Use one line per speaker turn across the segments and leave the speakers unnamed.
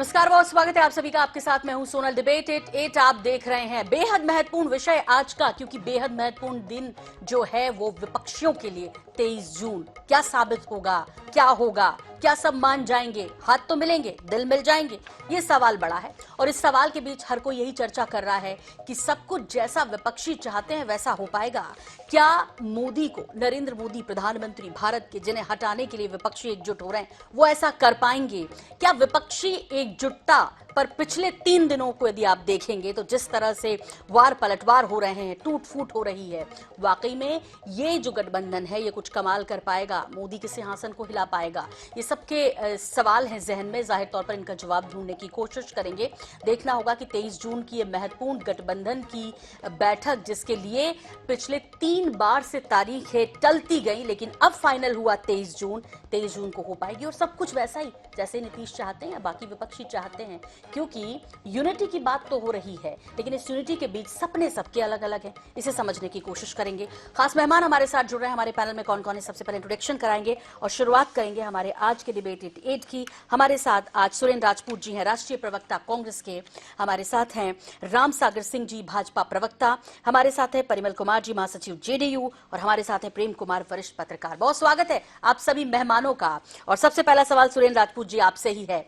नमस्कार, बहुत स्वागत है आप सभी का। आपके साथ मैं हूं सोनल। डिबेट एट आप देख रहे हैं। बेहद महत्वपूर्ण विषय आज का, क्योंकि बेहद महत्वपूर्ण दिन जो है वो विपक्षियों के लिए 23 जून क्या साबित होगा, क्या होगा, क्या सब मान जाएंगे, हाथ तो मिलेंगे, दिल मिल जाएंगे, ये सवाल बड़ा है। और इस सवाल के बीच हर कोई यही चर्चा कर रहा है कि सब कुछ जैसा विपक्षी चाहते हैं वैसा हो पाएगा क्या? मोदी को, नरेंद्र मोदी प्रधानमंत्री भारत के, जिन्हें हटाने के लिए विपक्षी एकजुट हो रहे हैं, वो ऐसा कर पाएंगे क्या? विपक्षी एकजुटता पर पिछले 3 दिनों को यदि आप देखेंगे तो जिस तरह से वार पलटवार हो रहे हैं, टूट फूट हो रही है, वाकई में ये जो गठबंधन है ये कुछ कमाल कर पाएगा? मोदी के सिंहासन को हिला पाएगा? ये सबके सवाल हैं जहन में। जाहिर तौर पर इनका जवाब ढूंढने की कोशिश करेंगे। देखना होगा कि 23 जून की ये महत्वपूर्ण गठबंधन की बैठक, जिसके लिए पिछले 3 बार से तारीखें टलती गई, लेकिन अब फाइनल हुआ 23 जून को हो पाएगी। और सब कुछ वैसा ही जैसे नीतीश चाहते हैं या बाकी विपक्षी चाहते हैं, क्योंकि यूनिटी की बात तो हो रही है, लेकिन इस यूनिटी के बीच सपने सबके अलग अलग हैं। इसे समझने की कोशिश करेंगे। खास मेहमान हमारे साथ जुड़ रहे हैं। हमारे पैनल में कौन कौन है, सबसे पहले इंट्रोडक्शन कराएंगे और शुरुआत करेंगे हमारे आज के डिबेट एट की। हमारे साथ आज सुरेंद्र राजपूत जी हैं, राष्ट्रीय प्रवक्ता कांग्रेस के। हमारे साथ हैं राम सागर सिंह जी, भाजपा प्रवक्ता। हमारे साथ है परिमल कुमार जी, महासचिव जेडीयू। और हमारे साथ है प्रेम कुमार, वरिष्ठ पत्रकार। बहुत स्वागत है आप सभी मेहमानों का। और सबसे पहला सवाल सुरेंद्र राजपूत जी आपसे ही है।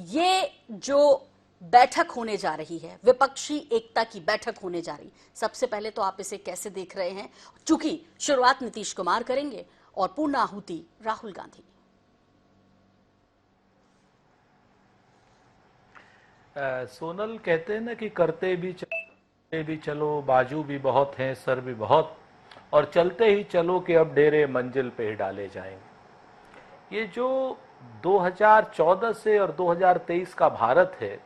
ये जो बैठक होने जा रही है, विपक्षी एकता की बैठक होने जा रही, सबसे पहले तो आप इसे कैसे देख रहे हैं? चूंकि शुरुआत नीतीश कुमार करेंगे और पूर्ण आहुति राहुल गांधी।
सोनल, कहते हैं ना कि करते भी चलो, बाजू भी बहुत हैं, सर भी बहुत, और चलते ही चलो कि अब डेरे मंजिल पे ही डाले जाएंगे। ये जो 2014 से और 2023 का भारत है,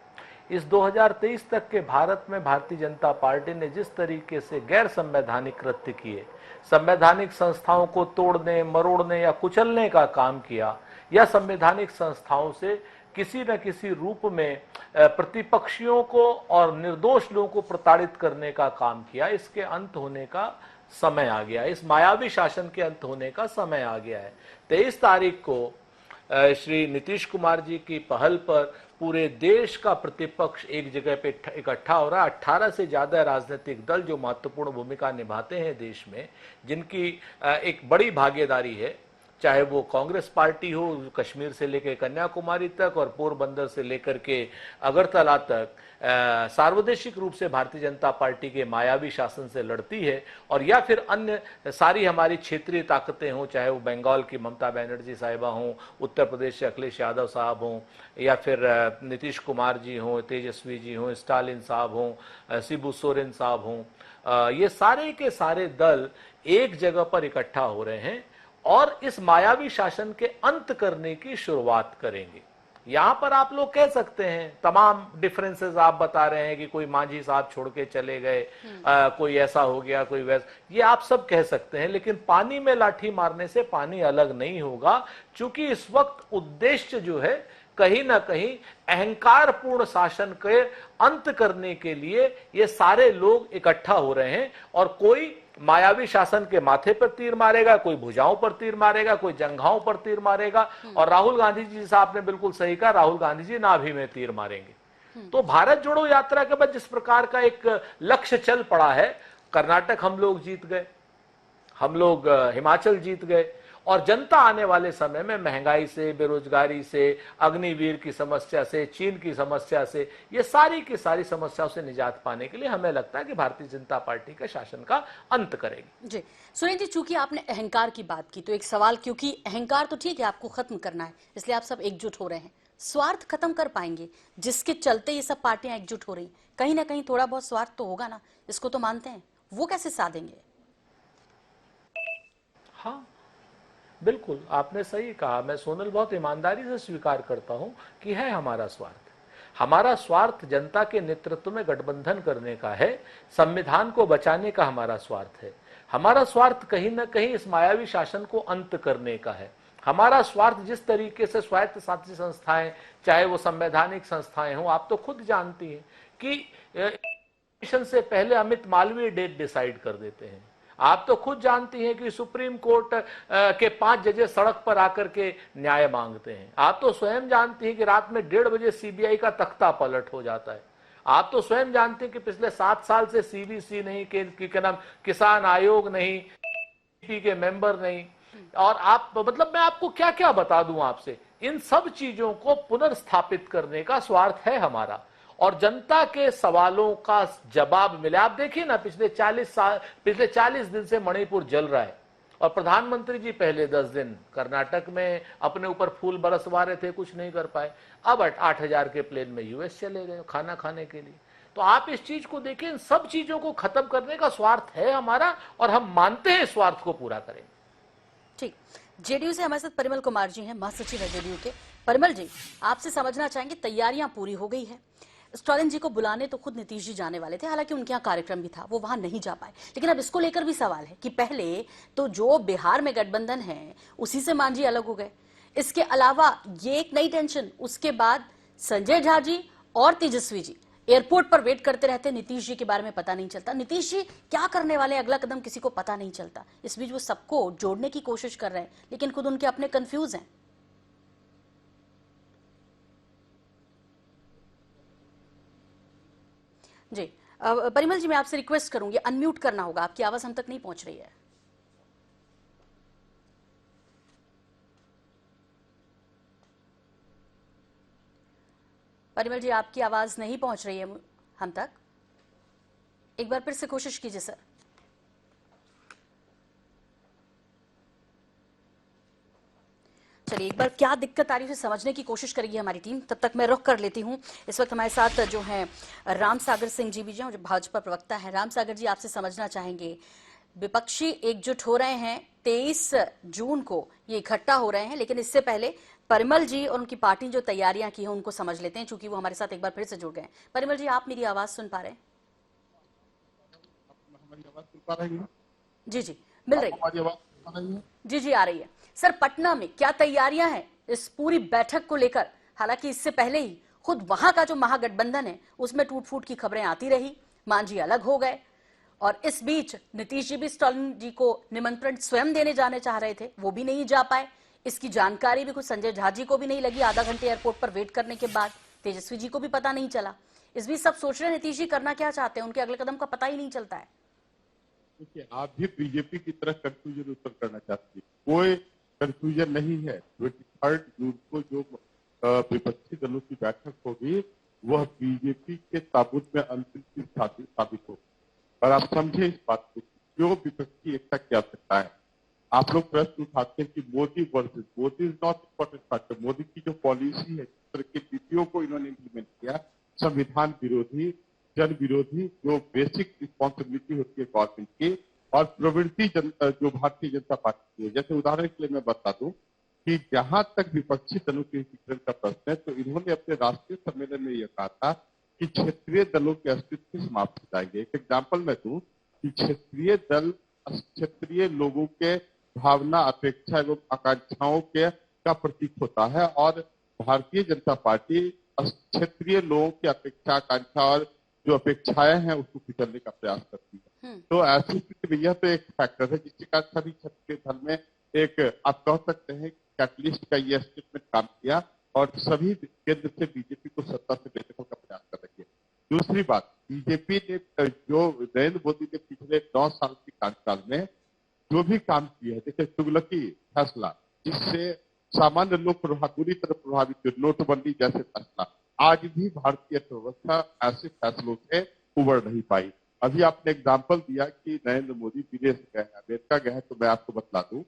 इस 2023 तक के भारत में भारतीय जनता पार्टी ने जिस तरीके से गैर संवैधानिक कृत्य किए, संवैधानिक संस्थाओं को तोड़ने, मरोड़ने या कुचलने का काम किया, या संवैधानिक संस्थाओं से किसी न किसी रूप में प्रतिपक्षियों को और निर्दोष लोगों को प्रताड़ित करने का काम किया, इसके अंत होने का समय आ गया। इस मायावी शासन के अंत होने का समय आ गया है। 23 तारीख को श्री नीतीश कुमार जी की पहल पर पूरे देश का प्रतिपक्ष एक जगह पे इकट्ठा हो रहा है। 18 से ज्यादा राजनीतिक दल जो महत्वपूर्ण भूमिका निभाते हैं देश में, जिनकी एक बड़ी भागीदारी है, चाहे वो कांग्रेस पार्टी हो, कश्मीर से लेकर कन्याकुमारी तक और पोरबंदर से लेकर के अगरतला तक, सार्वदेशिक रूप से भारतीय जनता पार्टी के मायावी शासन से लड़ती है। और या फिर अन्य सारी हमारी क्षेत्रीय ताकतें हों, चाहे वो बंगाल की ममता बनर्जी साहिबा हों, उत्तर प्रदेश से अखिलेश यादव साहब हों, या फिर नीतीश कुमार जी हों, तेजस्वी जी हों, स्टालिन साहब हों, शिबू सोरेन साहब हों, ये सारे के सारे दल एक जगह पर इकट्ठा हो रहे हैं और इस मायावी शासन के अंत करने की शुरुआत करेंगे। यहां पर आप लोग कह सकते हैं तमाम डिफरेंसेस आप बता रहे हैं कि कोई मांझी साहब छोड़ के चले गए, कोई ऐसा हो गया, कोई वैसा, ये आप सब कह सकते हैं, लेकिन पानी में लाठी मारने से पानी अलग नहीं होगा। क्योंकि इस वक्त उद्देश्य जो है कहीं ना कहीं अहंकारपूर्ण शासन के अंत करने के लिए ये सारे लोग इकट्ठा हो रहे हैं। और कोई मायावी शासन के माथे पर तीर मारेगा, कोई भुजाओं पर तीर मारेगा, कोई जंघाओं पर तीर मारेगा, और राहुल गांधी जी साहब ने बिल्कुल सही कहा, राहुल गांधी जी नाभि में तीर मारेंगे। तो भारत जोड़ो यात्रा के बाद जिस प्रकार का एक लक्ष्य चल पड़ा है, कर्नाटक हम लोग जीत गए, हम लोग हिमाचल जीत गए, और जनता आने वाले समय में महंगाई से, बेरोजगारी से, अग्निवीर की समस्या से, चीन की समस्या से, ये सारी की सारी समस्याओं से निजात पाने के लिए हमें लगता है कि भारतीय जनता पार्टी का शासन का अंत करेगी।
जी सुरेंद्र जी, चूंकि आपने अहंकार की बात की तो एक सवाल, क्योंकि अहंकार तो ठीक है, आपको खत्म करना है, इसलिए आप सब एकजुट हो रहे हैं। स्वार्थ खत्म कर पाएंगे जिसके चलते ये सब पार्टियां एकजुट हो रही, कहीं ना कहीं थोड़ा बहुत स्वार्थ तो होगा ना, इसको तो मानते हैं, वो कैसे साधेंगे?
हाँ, बिल्कुल आपने सही कहा। मैं सोनल बहुत ईमानदारी से स्वीकार करता हूं कि है हमारा स्वार्थ। हमारा स्वार्थ जनता के नेतृत्व में गठबंधन करने का है, संविधान को बचाने का हमारा स्वार्थ है। हमारा स्वार्थ कहीं ना कहीं इस मायावी शासन को अंत करने का है। हमारा स्वार्थ जिस तरीके से स्वायत्त शासी संस्थाएं, चाहे वो संवैधानिक संस्थाएं हों, आप तो खुद जानती हैं कि इलेक्शन से पहले अमित मालवीय डेट डिसाइड कर देते हैं। आप तो खुद जानती हैं कि सुप्रीम कोर्ट के 5 जजेस सड़क पर आकर के न्याय मांगते हैं। आप तो स्वयं जानती हैं कि रात में 1:30 बजे सीबीआई का तख्ता पलट हो जाता है। आप तो स्वयं जानते हैं कि पिछले 7 साल से सीवीसी नहीं, के क्या नाम, किसान आयोग नहीं, के मेंबर नहीं, और आप मतलब मैं आपको क्या क्या बता दूं आपसे। इन सब चीजों को पुनर्स्थापित करने का स्वार्थ है हमारा, और जनता के सवालों का जवाब मिले। आप देखिए ना, पिछले 40 दिन से मणिपुर जल रहा है, और प्रधानमंत्री जी पहले 10 दिन कर्नाटक में अपने ऊपर फूल बरसवा रहे थे, कुछ नहीं कर पाए। अब 8,000 के प्लेन में यूएस चले गए खाना खाने के लिए। तो आप इस चीज को देखिए, इन सब चीजों को खत्म करने का स्वार्थ है हमारा, और हम मानते हैं स्वार्थ को पूरा करेंगे।
ठीक, जेडीयू से हमारे साथ परिमल कुमार जी हैं, महासचिव है जेडीयू के। परिमल जी, आपसे समझना चाहेंगे, तैयारियां पूरी हो गई है, स्टालिन जी को बुलाने तो खुद नीतीश जी जाने वाले थे, हालांकि उनके यहाँ कार्यक्रम भी था, वो वहां नहीं जा पाए, लेकिन अब इसको लेकर भी सवाल है कि पहले तो जो बिहार में गठबंधन है उसी से मांझी अलग हो गए, इसके अलावा ये एक नई टेंशन, उसके बाद संजय झा जी और तेजस्वी जी एयरपोर्ट पर वेट करते रहते, नीतीश जी के बारे में पता नहीं चलता, नीतीश जी क्या करने वाले अगला कदम किसी को पता नहीं चलता। इस बीच वो सबको जोड़ने की कोशिश कर रहे हैं, लेकिन खुद उनके अपने कंफ्यूज हैं। जी, परिमल जी, मैं आपसे रिक्वेस्ट करूंगी, अनम्यूट करना होगा, आपकी आवाज हम तक नहीं पहुंच रही है। परिमल जी, आपकी आवाज नहीं पहुंच रही है हम तक, एक बार फिर से कोशिश कीजिए सर। चलिए, एक बार क्या दिक्कत आ रही है समझने की कोशिश करेगी हमारी टीम, तब तक मैं रुख कर लेती हूँ। इस वक्त हमारे साथ जो है राम सागर सिंह जी भी जो भाजपा प्रवक्ता है। राम सागर जी, आपसे समझना चाहेंगे, विपक्षी एकजुट हो रहे हैं, 23 जून को ये इकट्ठा हो रहे हैं, लेकिन इससे पहले परिमल जी और उनकी पार्टी जो तैयारियां की हैं उनको समझ लेते हैं, चूंकि वो हमारे साथ एक बार फिर से जुड़ गए। परिमल जी, आप मेरी आवाज सुन पा रहे हैं? जी जी, मिल रही है। जी जी, आ रही है। सर, पटना में क्या तैयारियां हैं इस पूरी बैठक को लेकर? हालांकि इससे पहले ही खुद वहां का जो महागठबंधन है उसमें टूट फूट की खबरें आती रही, मांझी अलग हो गए, और इस बीच नीतीश जी भी स्टालिन जी को निमंत्रण स्वयं देने जाने चाह रहे थे, वो भी नहीं जा पाए। इसकी जानकारी भी कुछ संजय झा जी को भी नहीं लगी, आधा घंटे एयरपोर्ट पर वेट करने के बाद तेजस्वी जी को भी पता नहीं चला। इस बीच सब सोच रहे हैं नीतीश जी करना क्या चाहते हैं, उनके अगले कदम का पता ही नहीं चलता है।
देखिए, आप भी बीजेपी की तरह कंफ्यूजन उत्तर करना चाहती है, कोई कंफ्यूजन नहीं है। 23 जून को जो विपक्षी दलों की बैठक होगी वह बीजेपी के ताबूत में अंतिम साबित होगी। और आप समझे इस बात को, जो विपक्षी एकता की आवश्यकता है। आप लोग प्रश्न उठाते हैं कि Modi versus, Modi is not important factor. Modi की जो पॉलिसी है, जिस तरह की नीतियों को इन्होंने इम्प्लीमेंट किया, संविधान विरोधी, जन विरोधी, जो बेसिक रिस्पॉन्सिबिलिटी होती है गवर्नमेंट की, और प्रवृत्ति जो भारतीय जनता पार्टी की है। जैसे उदाहरण के लिए मैं बता दूं कि जहां तक विपक्षी दलों के एकीकरण का प्रश्न है, तो इन्होंने अपने राष्ट्रीय सम्मेलन में यह कहा था कि क्षेत्रीय दलों के अस्तित्व समाप्त हो जाएंगे। एक एग्जाम्पल मैं दूं कि क्षेत्रीय दल क्षेत्रीय लोगों के भावना, अपेक्षा एवं आकांक्षाओं के का प्रतीक होता है, और भारतीय जनता पार्टी क्षेत्रीय लोगों की अपेक्षा, आकांक्षा और जो अपेक्षाएं हैं उसको कुचलने का प्रयास करती है। तो ऐसी स्थिति में यह तो एक फैक्टर है जिसके कारण सभी क्षेत्रीय दल में एक, आप कह सकते हैं, कैटलिस्ट का यह स्टेटमेंट काम किया, और सभी केंद्र से बीजेपी को सत्ता से लेने का प्रयास कर रही है। दूसरी बात, बीजेपी ने जो नरेंद्र मोदी के पिछले 9 साल के कार्यकाल में जो भी काम किया है, जैसे तुगलकी फैसला जिससे सामान्य लोग पूरी तरह प्रभावित हुए, नोटबंदी जैसे फैसला, आज भी भारतीय अर्थव्यवस्था ऐसे फैसलों से उबर नहीं पाई। अभी आपने एग्जाम्पल दिया कि नरेंद्र मोदी विदेश गए हैं, अमेरिका गए हैं, तो मैं आपको बता दूं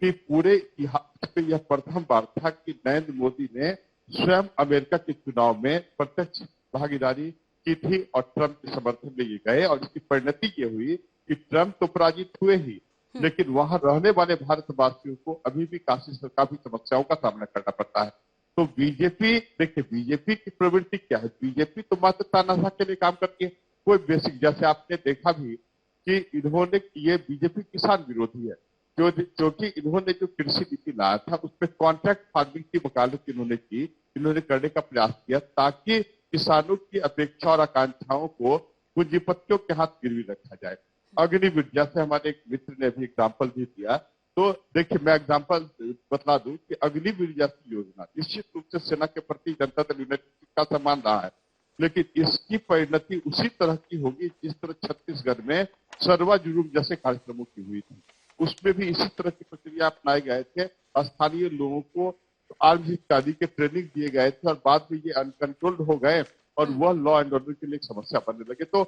कि पूरे इतिहास में यह प्रथम बार था कि नरेंद्र मोदी ने स्वयं अमेरिका के चुनाव में प्रत्यक्ष भागीदारी की थी, और ट्रंप के समर्थन में ये गए, और इसकी परिणति ये हुई कि ट्रंप तो पराजित हुए ही, लेकिन वहां रहने वाले भारतवासियों को अभी भी काफी समस्याओं का सामना करना पड़ता है। तो बीजेपी, देखिए बीजेपी की प्रवृत्ति क्या है, बीजेपी तो मात्र तानाशाह के लिए काम करती है, कोई बेसिक, जैसे आपने देखा भी कि इन्होंने, ये बीजेपी किसान विरोधी है, क्योंकि इन्होंने जो कृषि नीति लाया था उसमें कॉन्ट्रैक्ट फार्मिंग की वकालत इन्होंने करने का प्रयास किया, ताकि किसानों की अपेक्षा और आकांक्षाओं को पूंजीपतियों के हाथ गिरवी रखा जाए। अग्निवीर, जैसे हमारे एक मित्र ने भी एग्जाम्पल भी दिया, तो देखिए मैं एग्जाम्पल बता दूं कि अग्निवीर जैसी योजना निश्चित रूप से सेना के प्रति जनता दल यूनाइटेड का सम्मान रहा है, लेकिन इसकी परिणति उसी तरह की होगी जिस तरह छत्तीसगढ़ में सर्वा जुलूम जैसे कार्यक्रमों की हुई थी। उसमें भी इसी तरह की प्रक्रिया अपनाए गए थे, स्थानीय लोगों को आर्म्स इत्यादि के ट्रेनिंग दिए गए थे और बाद में ये अनकंट्रोल्ड हो गए और वह लॉ एंड ऑर्डर के लिए एक समस्या बनने लगे। तो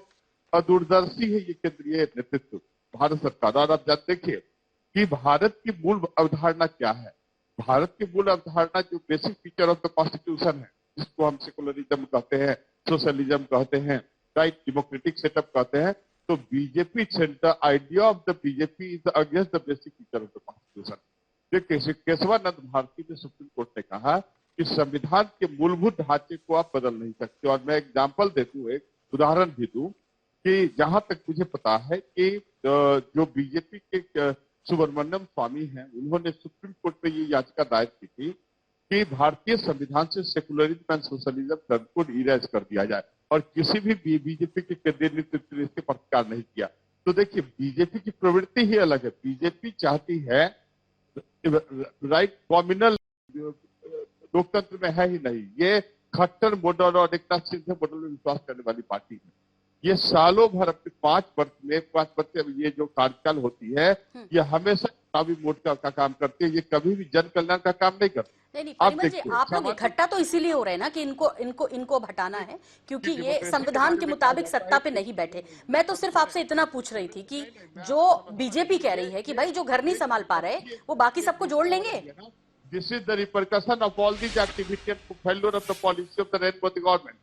दूरदर्शी है ये केंद्रीय नेतृत्व भारत सरकार। और आप देखिए कि भारत की मूल अवधारणा क्या है। भारत की मूल अवधारणा जो basic feature of the constitution है, जिसको हम सेकुलरिज्म कहते हैं, सोशलिज्म कहते हैं, राइट, डेमोक्रेटिक सेटअप कहते हैं, तो BJP center idea of the BJP is against the basic feature of the constitution. Kesavananda Bharati ने सुप्रीम कोर्ट ने कहा कि संविधान के मूलभूत ढांचे को आप बदल नहीं सकते। और मैं एग्जाम्पल दे दूं, एक उदाहरण भी दूं कि जहां तक मुझे पता है कि जो बीजेपी के सुब्रमण्यम स्वामी हैं, उन्होंने सुप्रीम कोर्ट में ये याचिका दायर की थी कि भारतीय संविधान से सेकुलरिज्म एंड सोशलिज्म टर्म को इरेज कर दिया जाए और किसी भी बीजेपी के केंद्रीय नेतृत्व ने इसके प्रतिकार नहीं किया। तो देखिए बीजेपी की प्रवृत्ति ही अलग है। बीजेपी चाहती है राइट, कॉम्युनल लोकतंत्र में है ही नहीं, ये खट्टर मॉडल और एक सिंध मॉडल में विश्वास करने वाली पार्टी है। ये सालों भर अपने 5 वर्ष ये जो कार्यकाल होती है, ये हमेशा चुनावी मोड का काम करती है, ये कभी भी जन कल्याण का काम नहीं करती।
नहीं परिमल जी, आप लोग इकट्ठा तो इसीलिए हो रहे हैं ना कि इनको हटाना है, क्योंकि ये संविधान के मुताबिक सत्ता पे नहीं बैठे। मैं तो सिर्फ आपसे इतना पूछ रही थी कि जो बीजेपी कह रही है कि भाई जो घर नहीं संभाल पा रहे वो बाकी सबको जोड़ लेंगे।
This is the repercussion of all these activity and failure of the policy of the rainbow government,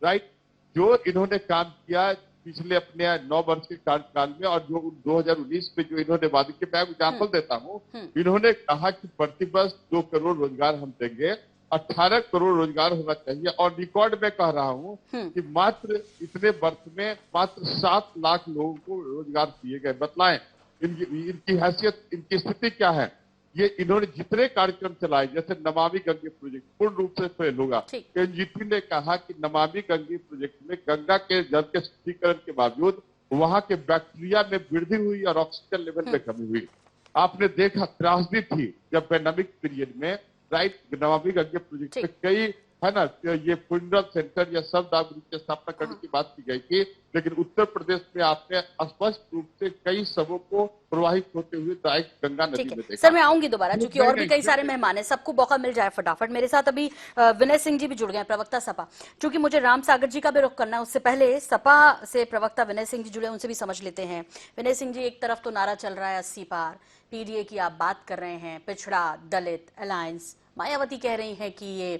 right. जो इन्होंने काम किया पिछले अपने 9 वर्ष के कार्यकाल में और जो 2019 में जो इन्होंने वादी के, मैं एग्जाम्पल देता हूँ, इन्होंने कहा कि प्रतिवर्ष 2 करोड़ रोजगार हम देंगे, 18 करोड़ रोजगार होना चाहिए। और रिकॉर्ड में कह रहा हूँ कि मात्र इतने वर्ष में मात्र 7 लाख लोगों को रोजगार दिए गए। बतलाएं इनकी हैसियत, इनकी स्थिति क्या है। ये इन्होंने जितने कार्यक्रम चलाए, जैसे नमामि गंगे प्रोजेक्ट पूर्ण रूप से फेल होगा। एनजीटी ने कहा कि नमामि गंगे प्रोजेक्ट में गंगा के जल के शुद्धिकरण के बावजूद वहां के बैक्टीरिया में वृद्धि हुई और ऑक्सीजन लेवल में कमी हुई। आपने देखा त्रासदी थी जब पैंडेमिक पीरियड में, राइट, नमामि गंगे प्रोजेक्ट में कई है ना ये फ्यूनरल सेंटर या सब दावरी की स्थापना करने की बात की गई थी, लेकिन उत्तर प्रदेश में आपने स्पष्ट रूप से कई शवों को प्रवाहित होते हुए डायरेक्ट गंगा नदी में देखा।
सर मैं आऊंगी दोबारा, क्योंकि और भी कई सारे मेहमान हैं, सबको मौका मिल जाए फटाफट। मेरे साथ अभी विनय सिंह जी भी जुड़ गए, प्रवक्ता सपा। क्योंकि मुझे राम सागर जी का भी रुख करना है, उससे पहले सपा से प्रवक्ता विनय सिंह जी जुड़े, उनसे भी समझ लेते हैं। विनय सिंह जी, एक तरफ तो नारा चल रहा है 80 पार, पीडीए की आप बात कर रहे हैं, पिछड़ा दलित अलायंस, मायावती कह रही हैं कि ये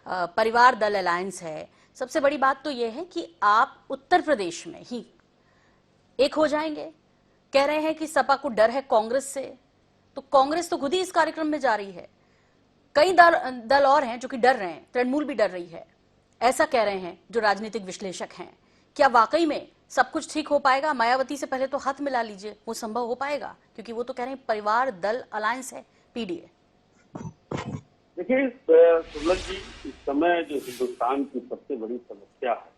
परिवार दल अलायंस है। सबसे बड़ी बात तो यह है कि आप उत्तर प्रदेश में ही एक हो जाएंगे। कह रहे हैं कि सपा को डर है कांग्रेस से, तो कांग्रेस तो खुद ही इस कार्यक्रम में जा रही है। कई दल और हैं जो कि डर रहे हैं, तृणमूल भी डर रही है, ऐसा कह रहे हैं जो राजनीतिक विश्लेषक हैं। क्या वाकई में सब कुछ ठीक हो पाएगा? मायावती से पहले तो हाथ मिला लीजिए, वो संभव हो पाएगा? क्योंकि वो तो कह रहे हैं परिवार दल अलायंस है पीडीए।
देखिए सुलभ जी, इस समय जो हिंदुस्तान की सबसे बड़ी समस्या है,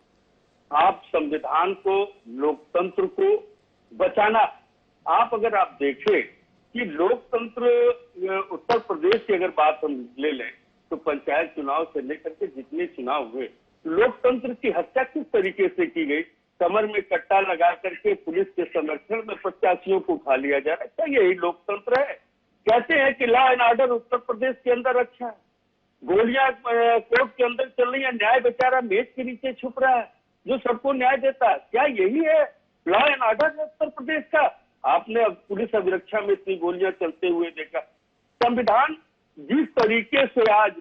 आप संविधान को, लोकतंत्र को बचाना। आप अगर आप देखें कि लोकतंत्र, उत्तर प्रदेश की अगर बात हम ले लें तो पंचायत चुनाव से लेकर के जितने चुनाव हुए, लोकतंत्र की हत्या किस तरीके से की गई। कमर में कट्टा लगा करके पुलिस के संरक्षण में प्रत्याशियों को उठा लिया जा रहा है। क्या यही लोकतंत्र है? कहते हैं कि law and order Uttar Pradesh के अंदर अच्छा है, गोलियां कोर्ट के अंदर चल रही है, न्याय बेचारा मेज के नीचे छुप रहा है जो सबको न्याय देता है। क्या यही है law and order Uttar Pradesh का? आपने अब पुलिस अभिरक्षा में इतनी गोलियां चलते हुए देखा। संविधान जिस तरीके से आज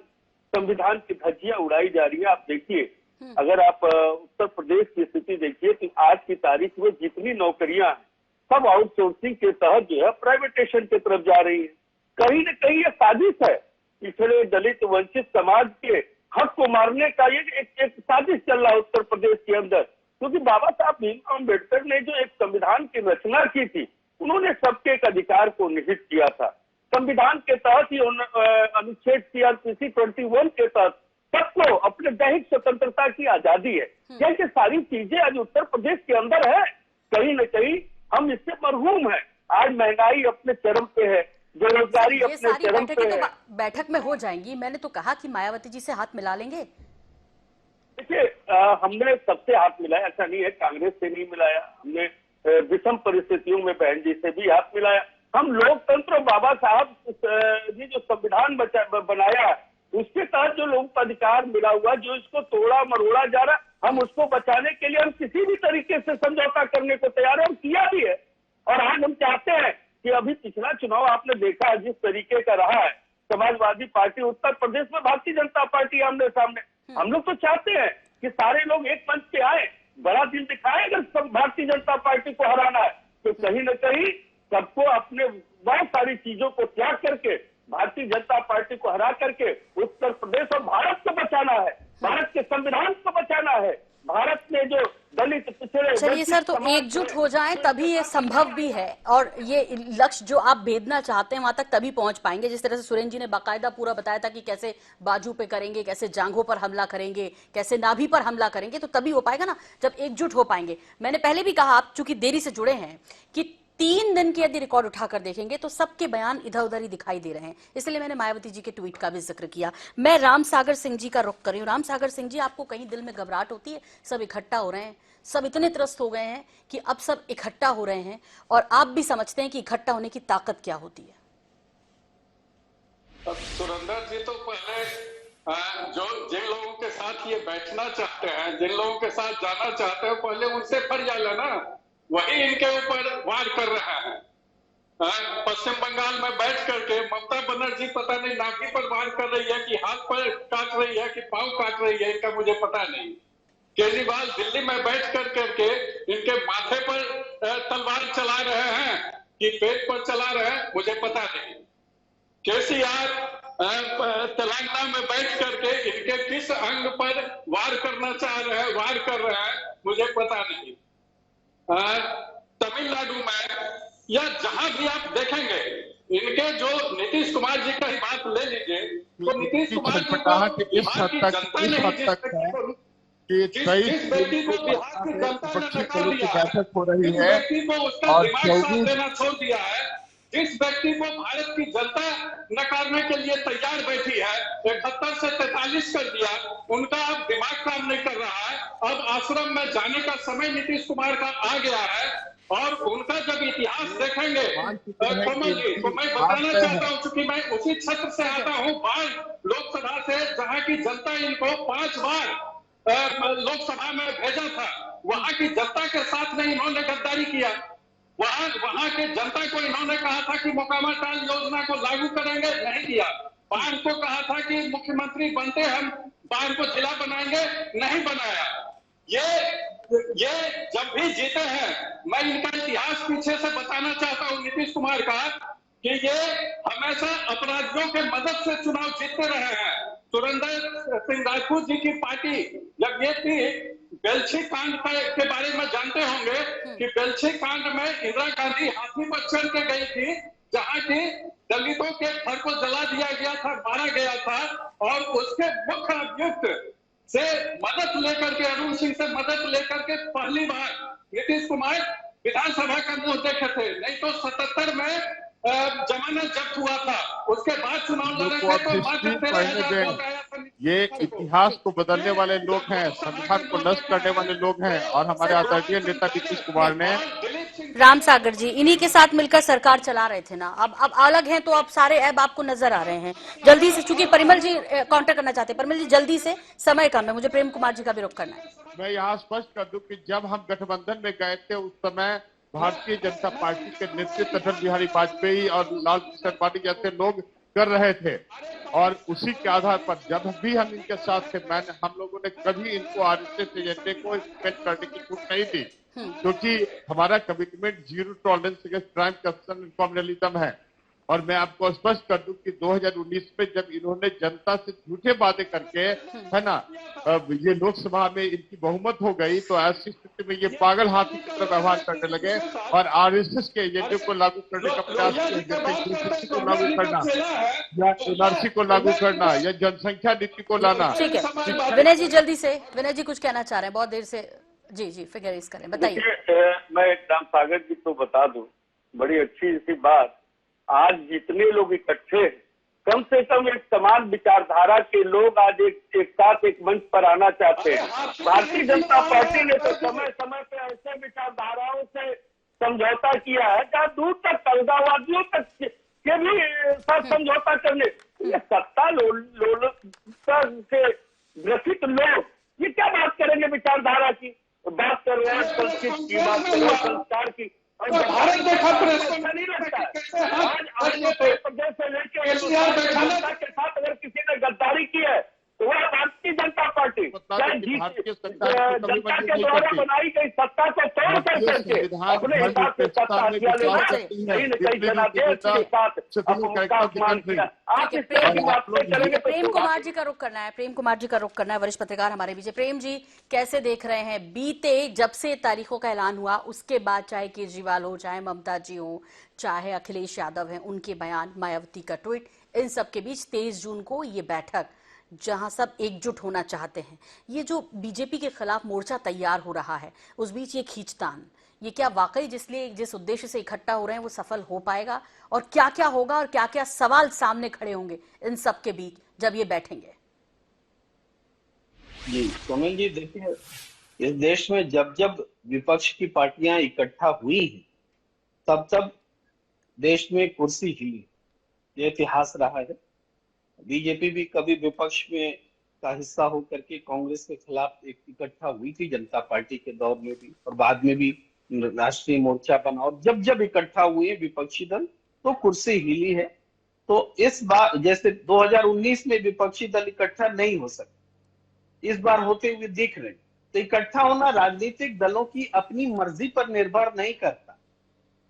संविधान की धज्जियां उड़ाई जा रही है, आप देखिए, अगर आप उत्तर प्रदेश की स्थिति देखिए तो आज की तारीख में जितनी नौकरियां हैं सब आउटसोर्सिंग के तहत जो है प्राइवेटेशन की तरफ जा रही है। कहीं न कहीं ये साजिश है, पिछड़े दलित वंचित समाज के हक को मारने का ये एक साजिश चल रहा है उत्तर प्रदेश के अंदर। क्योंकि बाबा साहब भीमराव अम्बेडकर ने जो एक संविधान की रचना की थी, उन्होंने सबके एक अधिकार को निहित किया था। संविधान के तहत ही अनुच्छेद सीआरपीसी 21 के तहत सबको अपने दैहिक स्वतंत्रता की आजादी है। जैसे सारी चीजें आज उत्तर प्रदेश के अंदर है, कहीं न कहीं हम इससे मरहूम हैं। आज महंगाई अपने चरम पे है, बेरोजगारी
ये
अपने
सारी
चरम पे
बैठकें
है।
तो बैठक में हो जाएंगी। मैंने तो कहा कि मायावती जी से हाथ मिला लेंगे।
देखिए, हमने सबसे हाथ मिलाया, ऐसा नहीं है कांग्रेस से नहीं मिलाया, हमने विषम परिस्थितियों में बहन जी से भी हाथ मिलाया। हम लोकतंत्र, बाबा साहब जी जो संविधान बनाया है, उसके तहत जो लोगों का अधिकार मिला हुआ, जो इसको तोड़ा मरोड़ा जा रहा, हम उसको बचाने के लिए हम किसी भी तरीके से समझौता करने को तैयार है और किया भी है। और आज हम चाहते हैं कि अभी पिछला चुनाव आपने देखा जिस तरीके का रहा है, समाजवादी पार्टी उत्तर प्रदेश में, भारतीय जनता पार्टी आमने सामने। हम लोग तो चाहते हैं कि सारे लोग एक मंच पे आए, बड़ा दिल दिखाए। अगर सब भारतीय जनता पार्टी को हराना है तो कहीं न कहीं सबको अपने बहुत सारी चीजों को त्याग करके भारतीय जनता पार्टी को हरा करके उत्तर प्रदेश और भारत को बचाना है, भारत के संविधान को बचाना है, भारत में जो दलित पिछड़े।
चलिए सर, तो एकजुट हो जाएं तभी ये संभव भी है, और ये लक्ष्य जो आप भेदना चाहते हैं वहां तक तभी पहुंच पाएंगे। जिस तरह से सुरेंद्र जी ने बाकायदा पूरा बताया था कि कैसे बाजू पे करेंगे, कैसे जांघों पर हमला करेंगे, कैसे नाभि पर हमला करेंगे, तो तभी हो पाएगा ना जब एकजुट हो पाएंगे। मैंने पहले भी कहा, आप चूंकि देरी से जुड़े हैं, कि 3 दिन के यदि रिकॉर्ड उठाकर देखेंगे तो सबके बयान इधर उधर ही दिखाई दे रहे हैं। इसलिए मैंने मायावती जी के ट्वीट का भी जिक्र किया। मैं राम सागर सिंह जी का रुख कर रही हूँ। राम सागर सिंह जी, आपको कहीं दिल में घबराहट होती है? सब इकट्ठा हो रहे हैं, सब इतने त्रस्त हो गए हैं कि अब सब इकट्ठा हो रहे हैं, और आप भी समझते हैं कि इकट्ठा होने की ताकत क्या होती है?
अब सुरेंद्र जी तो पहले जो जिन लोगों के साथ ये बैठना चाहते हैं, जिन लोगों के साथ जाना चाहते हैं, पहले उनसे फरियाद लेना, वही इनके ऊपर वार कर रहा है। पश्चिम बंगाल में बैठ करके ममता बनर्जी पता नहीं नाभि पर वार कर रही है कि हाथ पर काट रही है कि पांव काट रही है, इनका मुझे पता नहीं। केजरीवाल दिल्ली में बैठ कर करके इनके माथे पर तलवार चला रहे हैं कि पेट पर चला रहे हैं, मुझे पता नहीं। केसीआर तेलंगाना में बैठ करके इनके किस अंग पर वार करना चाह रहे हैं, वार कर रहे हैं, मुझे पता नहीं। तमिलनाडु में या जहां भी आप देखेंगे, इनके जो नीतीश कुमार जी का ही बात ले लीजिए, तो नीतीश कुमार जी को
इस हद तक है कि 23
व्यक्ति को बिहार की जनता ने नकार दिया,
बैठक हो रही है
व्यक्ति को उसका
और
दिमाग साथ देना छोड़ दिया है, जिस व्यक्ति को भारत की जनता नकारने के लिए तैयार बैठी है, 71 से 43 कर दिया, उनका अब दिमाग काम नहीं कर रहा है। अब आश्रम में जाने का समय नीतीश कुमार का आ गया है, और उनका जब इतिहास देखेंगे कोमल जी, तो मैं बताना चाहता हूँ, चूंकि मैं उसी क्षेत्र से आता हूँ, बाढ़ लोकसभा से, जहाँ की जनता इनको 5 बार लोकसभा में भेजा था, वहां की जनता के साथ में इन्होंने गद्दारी किया। वहां के जनता को इन्होंने कहा था कि मोकामा टाल योजना को लागू करेंगे, नहीं किया। बाढ़ को कहा था कि मुख्यमंत्री बनते हम बाढ़ को जिला बनाएंगे, नहीं बनाया। ये जब भी जीते हैं, मैं इनका इतिहास पीछे से बताना चाहता हूँ नीतीश कुमार का, कि ये हमेशा अपराधियों के मदद से चुनाव जीतते रहे हैं। सुरेंद्र सिंह राजपूत जी की पार्टी जब ये थी, बेलछी कांड के बारे में जानते होंगे कि बेलछी कांड में इंदिरा गांधी हाथी पर चढ़ के गई थी, जहां की दलितों के घर को जला दिया गया था, मारा गया था, और उसके मुख्य अभियुक्त से मदद लेकर के, अरुण सिंह से मदद लेकर के पहली बार नीतीश कुमार विधानसभा का मुंह देखे थे। नहीं तो 77 में जमानत जब्त हुआ था, उसके बाद चुनाव लड़े थे, तो
ये इतिहास को बदलने वाले लोग हैं, संविधान को नष्ट करने वाले लोग हैं, और हमारे आदरणीय नेता नीतीश कुमार ने।
राम सागर जी, इन्हीं के साथ मिलकर सरकार चला रहे थे ना, अब अलग हैं, तो अब सारे ऐब आपको नजर आ रहे हैं। जल्दी से, चूंकि परिमल जी काउंटर करना चाहते हैं, परिमल जी जल्दी से, समय कम है, मुझे प्रेम कुमार जी का भी रुख करना है।
मैं यहाँ स्पष्ट कर दूं कि जब हम गठबंधन में गए थे, उस समय भारतीय जनता पार्टी के नेतृत्व अटल बिहारी वाजपेयी और लाल कृष्ण आडवाणी जैसे लोग कर रहे थे, और उसी के आधार पर जब भी हम इनके साथ थे, हम लोगों ने कभी इनको आरएसएस एजेंडे को इम्प्लीमेंट करने की छूट नहीं दी, क्योंकि हमारा commitment zero tolerance against crime, corruption and communalism है। और मैं आपको स्पष्ट कर दूं कि 2019 में जब इन्होंने जनता से झूठे वादे करके, है ना, ये लोकसभा में इनकी बहुमत हो गई, तो ऐसी स्थिति में ये पागल हाथी की तरह व्यवहार करने लगे और आरएसएस के एजेंडे को लागू करने का प्रयास किया, जैसे को लागू करना या एनआरसी को लागू करना या जनसंख्या नीति को लाना।
ठीक है, विनय जी जल्दी से, विनय जी कुछ कहना चाह रहे हैं, बहुत देर से जी जी, फिगर रेज करें, बताइए।
देखिए, मैं राम सागर जी को बता दूं, बड़ी अच्छी सी बात, आज जितने लोग इकट्ठे हैं, कम से कम एक समान विचारधारा के लोग आज एक साथ एक मंच पर आना चाहते हैं। भारतीय जनता पार्टी ने तो समय समय पे ऐसे विचारधाराओं से समझौता किया है जहाँ दूर तक अलगाववादियों तक के भी साथ समझौता करने, ये सत्ता लोलुपता से ग्रसित लोग ये क्या बात करेंगे विचारधारा की, बात कर रहे हैं संस्कृत की, बात कर रहे हैं संस्कार की।
भारत देखा
अच्छा नहीं लगता है। आज आंध्र प्रदेश से लेकर जनता के साथ अगर किसी ने गद्दारी की है तो वह भारतीय जनता पार्टी चाहे जनता के द्वारा बनाई गई सत्ता को तोड़ करके अपने हिसाब से सत्ता हथिया ले जनादेश के साथ अपमान किया। आप इस तरह की बात करेंगे तो
प्रेम कुमार जी का रुख करना है, प्रेम कुमार जी का रुख करना है, वरिष्ठ पत्रकार हमारे बीच। प्रेम जी, कैसे देख रहे हैं बीते जब से तारीखों का ऐलान हुआ उसके बाद, चाहे केजरीवाल हो, चाहे ममता जी हो, चाहे अखिलेश यादव हैं, उनके बयान, मायावती का ट्वीट, इन सब के बीच 23 जून को ये बैठक जहां सब एकजुट होना चाहते हैं, ये जो बीजेपी के खिलाफ मोर्चा तैयार हो रहा है, उस बीच ये खींचतान, ये क्या वाकई जिस उद्देश्य से इकट्ठा हो रहे हैं वो सफल हो पाएगा, और क्या क्या होगा और क्या क्या सवाल सामने खड़े होंगे इन सब के बीच जब ये बैठेंगे?
जी सोनल जी, देखिए, इस देश में जब जब विपक्ष की पार्टियां इकट्ठा हुई हैं तब तब देश में कुर्सी हिली, ये इतिहास रहा है। बीजेपी भी कभी विपक्ष में का हिस्सा होकर के कांग्रेस के खिलाफ एक इकट्ठा हुई थी, जनता पार्टी के दौर में भी, और बाद में भी राष्ट्रीय मोर्चा बना, और जब जब इकट्ठा हुए विपक्षी दल तो कुर्सी हिली है। तो इस बार जैसे 2019 में विपक्षी दल इकट्ठा नहीं हो सकते, इस बार होते हुए दिख रहे। तो इकट्ठा होना राजनीतिक दलों की अपनी मर्जी पर निर्भर नहीं करता।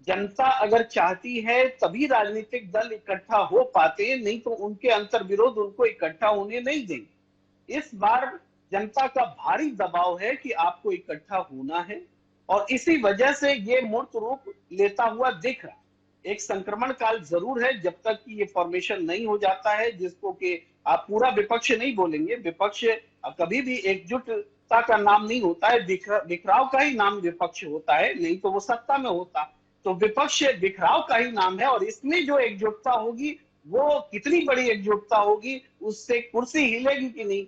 जनता अगर चाहती है तभी राजनीतिक दल इकट्ठा हो पाते हैं, नहीं तो उनके अंतर्विरोध उनको इकट्ठा होने नहीं देंगे। इस बार जनता का भारी दबाव है कि आपको इकट्ठा होना है, और इसी वजह से ये मूर्त रूप लेता हुआ दिख रहा। एक संक्रमण काल जरूर है जब तक कि ये फॉर्मेशन नहीं हो जाता है, जिसको कि आप पूरा विपक्ष नहीं बोलेंगे, विपक्ष कभी भी एकजुटता का नाम नहीं होता है, बिखराव का ही नाम विपक्ष होता है, नहीं तो वो सत्ता में होता। तो विपक्ष बिखराव का ही नाम है, और इसमें जो एकजुटता होगी वो कितनी बड़ी एकजुटता होगी, उससे कुर्सी हिलेगी कि नहीं,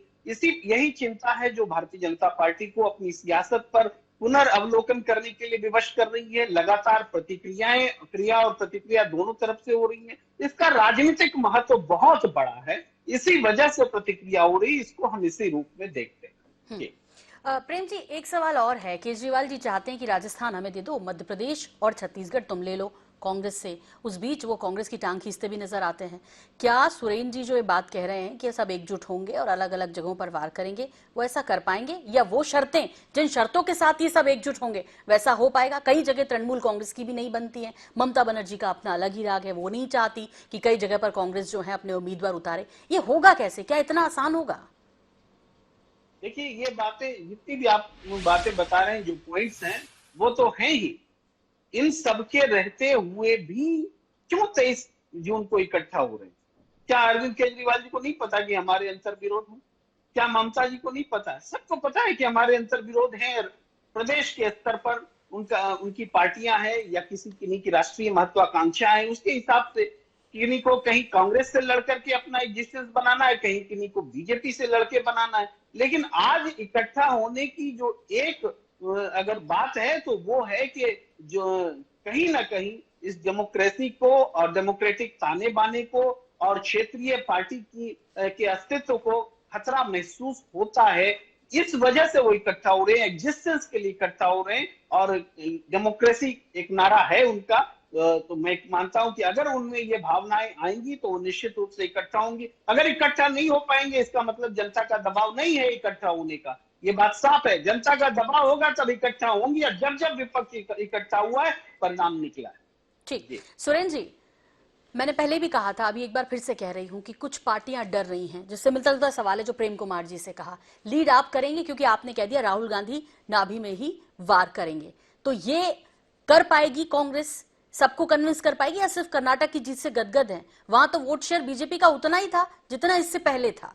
यही चिंता है जो भारतीय जनता पार्टी को अपनी सियासत पर पुनर्अवलोकन करने के लिए विवश कर रही है। लगातार क्रिया और प्रतिक्रिया दोनों तरफ से हो रही है। इसका राजनीतिक महत्व बहुत बड़ा है, इसी वजह से प्रतिक्रिया हो रही, इसको हम इसी रूप में देखते हैं।
प्रेम जी, एक सवाल और है। केजरीवाल जी चाहते हैं कि राजस्थान हमें दे दो, मध्य प्रदेश और छत्तीसगढ़ तुम ले लो कांग्रेस से, उस बीच वो कांग्रेस की टांग खींचते भी नजर आते हैं। क्या सुरेन जी जो ये बात कह रहे हैं कि सब एकजुट होंगे और अलग अलग जगहों पर वार करेंगे, वो ऐसा कर पाएंगे, या वो शर्तें जिन शर्तों के साथ ये सब एकजुट होंगे वैसा हो पाएगा? कई जगह तृणमूल कांग्रेस की भी नहीं बनती है, ममता बनर्जी का अपना अलग ही राग है, वो नहीं चाहती कि कई जगह पर कांग्रेस जो है अपने उम्मीदवार उतारे। ये होगा कैसे? क्या इतना आसान होगा?
देखिए, ये बातें जितनी भी आप बातें बता रहे हैं, जो पॉइंट्स हैं वो तो हैं ही। इन सबके रहते हुए भी क्यों 23 जून को इकट्ठा हो रहे हैं? क्या अरविंद केजरीवाल जी को नहीं पता कि हमारे अंतर विरोध हैं? क्या ममता जी को नहीं पता? सबको पता है कि हमारे अंतर विरोध हैं। प्रदेश के स्तर पर उनकी पार्टियां हैं या किन्हीं की राष्ट्रीय महत्वाकांक्षा है, उसके हिसाब से किन्हीं को कहीं कांग्रेस से लड़कर के अपना एग्जिस्टेंस बनाना है, कहीं किन्हीं को बीजेपी से लड़के बनाना है। लेकिन आज इकट्ठा होने की जो एक अगर बात है तो वो है कि जो कहीं ना कहीं इस डेमोक्रेसी को और डेमोक्रेटिक ताने बाने को और क्षेत्रीय पार्टी के अस्तित्व को खतरा महसूस होता है। इस वजह से वो इकट्ठा हो रहे हैं, एग्जिस्टेंस के लिए इकट्ठा हो रहे हैं, और डेमोक्रेसी एक नारा है उनका। तो मैं मानता हूं कि अगर उनमें ये भावनाएं आएंगी तो वो निश्चित रूप से इकट्ठा होंगी। अगर इकट्ठा नहीं हो पाएंगे इसका मतलब जनता का दबाव नहीं है इकट्ठा होने का, ये बात साफ है। जनता का दबाव होगा तब इकट्ठा होंगी, और जब जब विपक्ष इकट्ठा हुआ है परिणाम निकला है।
ठीक, सुरेन जी, मैंने पहले भी कहा था, अभी एक बार फिर से कह रही हूं कि कुछ पार्टियां डर रही हैं, जिससे मिलता जुलता सवाल है जो प्रेम कुमार जी से कहा। लीड आप करेंगे क्योंकि आपने कह दिया राहुल गांधी नाभि में ही वार करेंगे, तो ये कर पाएगी कांग्रेस? सबको कन्विंस कर पाएगी, या सिर्फ कर्नाटक की जीत से गदगद है? वहां तो वोट शेयर बीजेपी का उतना ही था जितना इससे पहले था,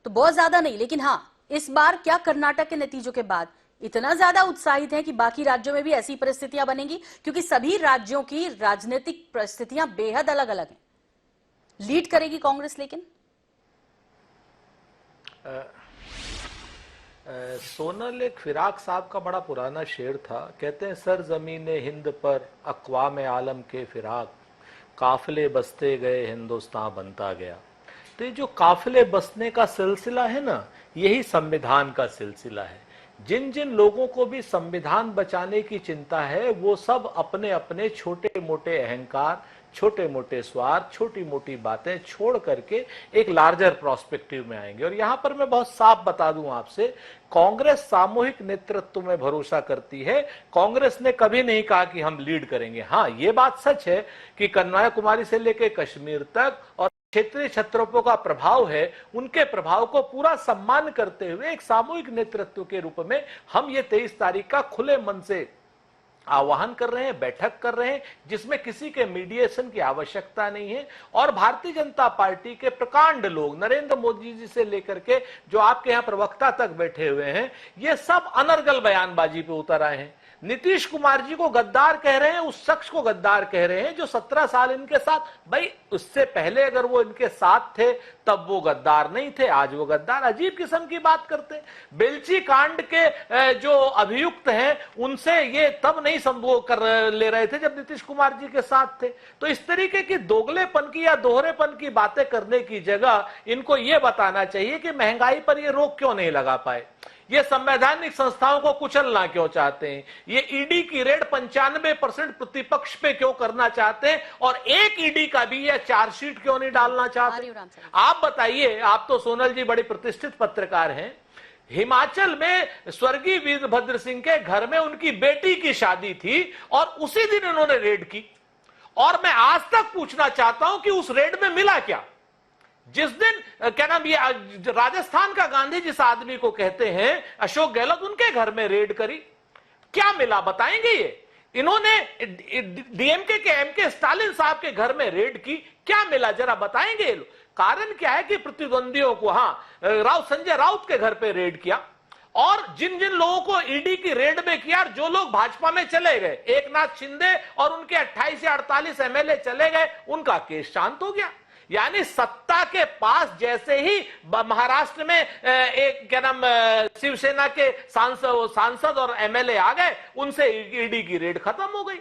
तो बहुत ज्यादा नहीं। लेकिन हाँ, इस बार क्या कर्नाटक के नतीजों के बाद इतना ज्यादा उत्साहित हैं कि बाकी राज्यों में भी ऐसी परिस्थितियां बनेंगी? क्योंकि सभी राज्यों की राजनीतिक परिस्थितियां बेहद अलग अलग हैं। लीड करेगी कांग्रेस लेकिन?
सोनल, एक फिराक साहब का बड़ा पुराना शेर था। कहते हैं, सर ज़मीने हिंद पर अक़वाम आलम के फिराक, काफिले बसते गए हिंदुस्तान बनता गया। तो ये जो काफिले बसने का सिलसिला है ना, यही संविधान का सिलसिला है। जिन जिन लोगों को भी संविधान बचाने की चिंता है, वो सब अपने अपने छोटे मोटे अहंकार, छोटे मोटे स्वार्थ, छोटी मोटी बातें छोड़ करके एक लार्जर प्रोस्पेक्टिव में आएंगे। और यहां पर मैं बहुत साफ बता दूं आपसे, कांग्रेस सामूहिक नेतृत्व में भरोसा करती है। कांग्रेस ने कभी नहीं कहा कि हम लीड करेंगे। हाँ, ये बात सच है कि कन्याकुमारी से लेकर कश्मीर तक और क्षेत्रीय छत्रपों का प्रभाव है, उनके प्रभाव को पूरा सम्मान करते हुए एक सामूहिक नेतृत्व के रूप में हम ये 23 तारीख का खुले मन से आह्वान कर रहे हैं, बैठक कर रहे हैं, जिसमें किसी के मीडिएशन की आवश्यकता नहीं है। और भारतीय जनता पार्टी के प्रकांड लोग, नरेंद्र मोदी जी से लेकर के जो आपके यहां प्रवक्ता तक बैठे हुए हैं, ये सब अनर्गल बयानबाजी पे उतर आए हैं। नीतीश कुमार जी को गद्दार कह रहे हैं, उस शख्स को गद्दार कह रहे हैं जो 17 साल इनके साथ, भाई उससे पहले अगर वो इनके साथ थे तब वो गद्दार नहीं थे, आज वो गद्दार। अजीब किस्म की बात करते हैं। बेलची कांड के जो अभियुक्त हैं उनसे ये तब नहीं संभोग कर ले रहे थे जब नीतीश कुमार जी के साथ थे। तो इस तरीके की दोगलेपन की या दोहरेपन की बातें करने की जगह इनको ये बताना चाहिए कि महंगाई पर ये रोक क्यों नहीं लगा पाए, ये संवैधानिक संस्थाओं को कुचलना क्यों चाहते हैं, ये ईडी की रेड 95% प्रतिपक्ष पे क्यों करना चाहते हैं, और एक ईडी का भी ये चार्जशीट क्यों नहीं डालना चाहते। आप बताइए, आप तो सोनल जी बड़ी प्रतिष्ठित पत्रकार हैं। हिमाचल में स्वर्गीय वीरभद्र सिंह के घर में उनकी बेटी की शादी थी और उसी दिन इन्होंने रेड की। और मैं आज तक पूछना चाहता हूं कि उस रेड में मिला क्या। जिस दिन क्या नाम, ये राजस्थान का गांधी जिस आदमी को कहते हैं अशोक गहलोत, उनके घर में रेड करी, क्या मिला बताएंगे ये। इन्होंने डीएमके के एमके स्टालिन साहब के घर में रेड की, क्या मिला जरा बताएंगे ये लोग। कारण क्या है कि प्रतिद्वंदियों को, हाँ, संजय राउत के घर पे रेड किया, और जिन जिन लोगों को ईडी की रेड में किया, जो लोग भाजपा में चले गए, एकनाथ शिंदे और उनके 28 या 48 एमएलए चले गए, उनका केस शांत हो गया। यानी सत्ता के पास जैसे ही महाराष्ट्र में एक क्या नाम शिवसेना के सांसद और एमएलए आ गए, उनसे ईडी की रेड खत्म हो गई।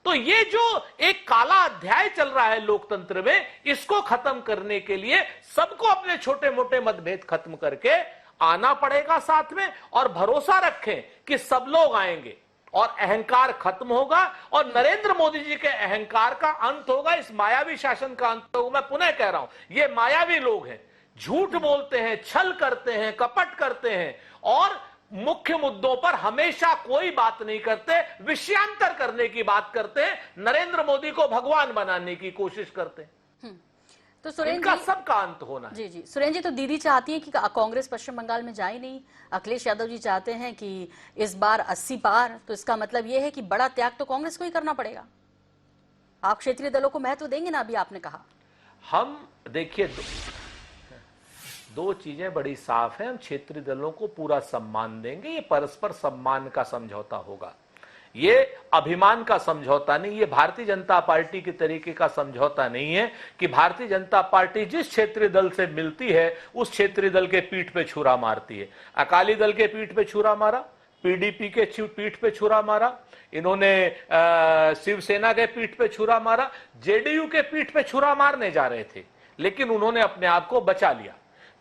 तो ये जो एक काला अध्याय चल रहा है लोकतंत्र में, इसको खत्म करने के लिए सबको अपने छोटे मोटे मतभेद खत्म करके आना पड़ेगा साथ में, और भरोसा रखें कि सब लोग आएंगे और अहंकार खत्म होगा और नरेंद्र मोदी जी के अहंकार का अंत होगा, इस मायावी शासन का अंत होगा। मैं पुनः कह रहा हूं, ये मायावी लोग हैं, झूठ बोलते हैं, छल करते हैं, कपट करते हैं, और मुख्य मुद्दों पर हमेशा कोई बात नहीं करते, विषयांतर करने की बात करते हैं, नरेंद्र मोदी को भगवान बनाने की कोशिश करते हैं।
तो सुरेंद्र
इनका सबका अंत होना है।
जी जी, सुरेंद्र जी, तो दीदी चाहती है कि कांग्रेस पश्चिम बंगाल में जाए नहीं, अखिलेश यादव जी चाहते हैं कि इस बार 80 पार, तो इसका मतलब यह है कि बड़ा त्याग तो कांग्रेस को ही करना पड़ेगा। आप क्षेत्रीय दलों को महत्व देंगे ना, अभी आपने कहा।
हम देखिए, दो चीजें बड़ी साफ हैं। हम क्षेत्रीय दलों को पूरा सम्मान देंगे, ये परस्पर सम्मान का समझौता होगा, ये अभिमान का समझौता नहीं, ये भारतीय जनता पार्टी के तरीके का समझौता नहीं है कि भारतीय जनता पार्टी जिस क्षेत्रीय दल से मिलती है उस क्षेत्रीय दल के पीठ पे छुरा मारती है। अकाली दल के पीठ पे छुरा मारा, पीडीपी के पीठ पे छुरा मारा, इन्होंने शिवसेना के पीठ पे छुरा मारा, जेडीयू के पीठ पे छुरा मारने जा रहे थे, लेकिन उन्होंने अपने आप को बचा लिया।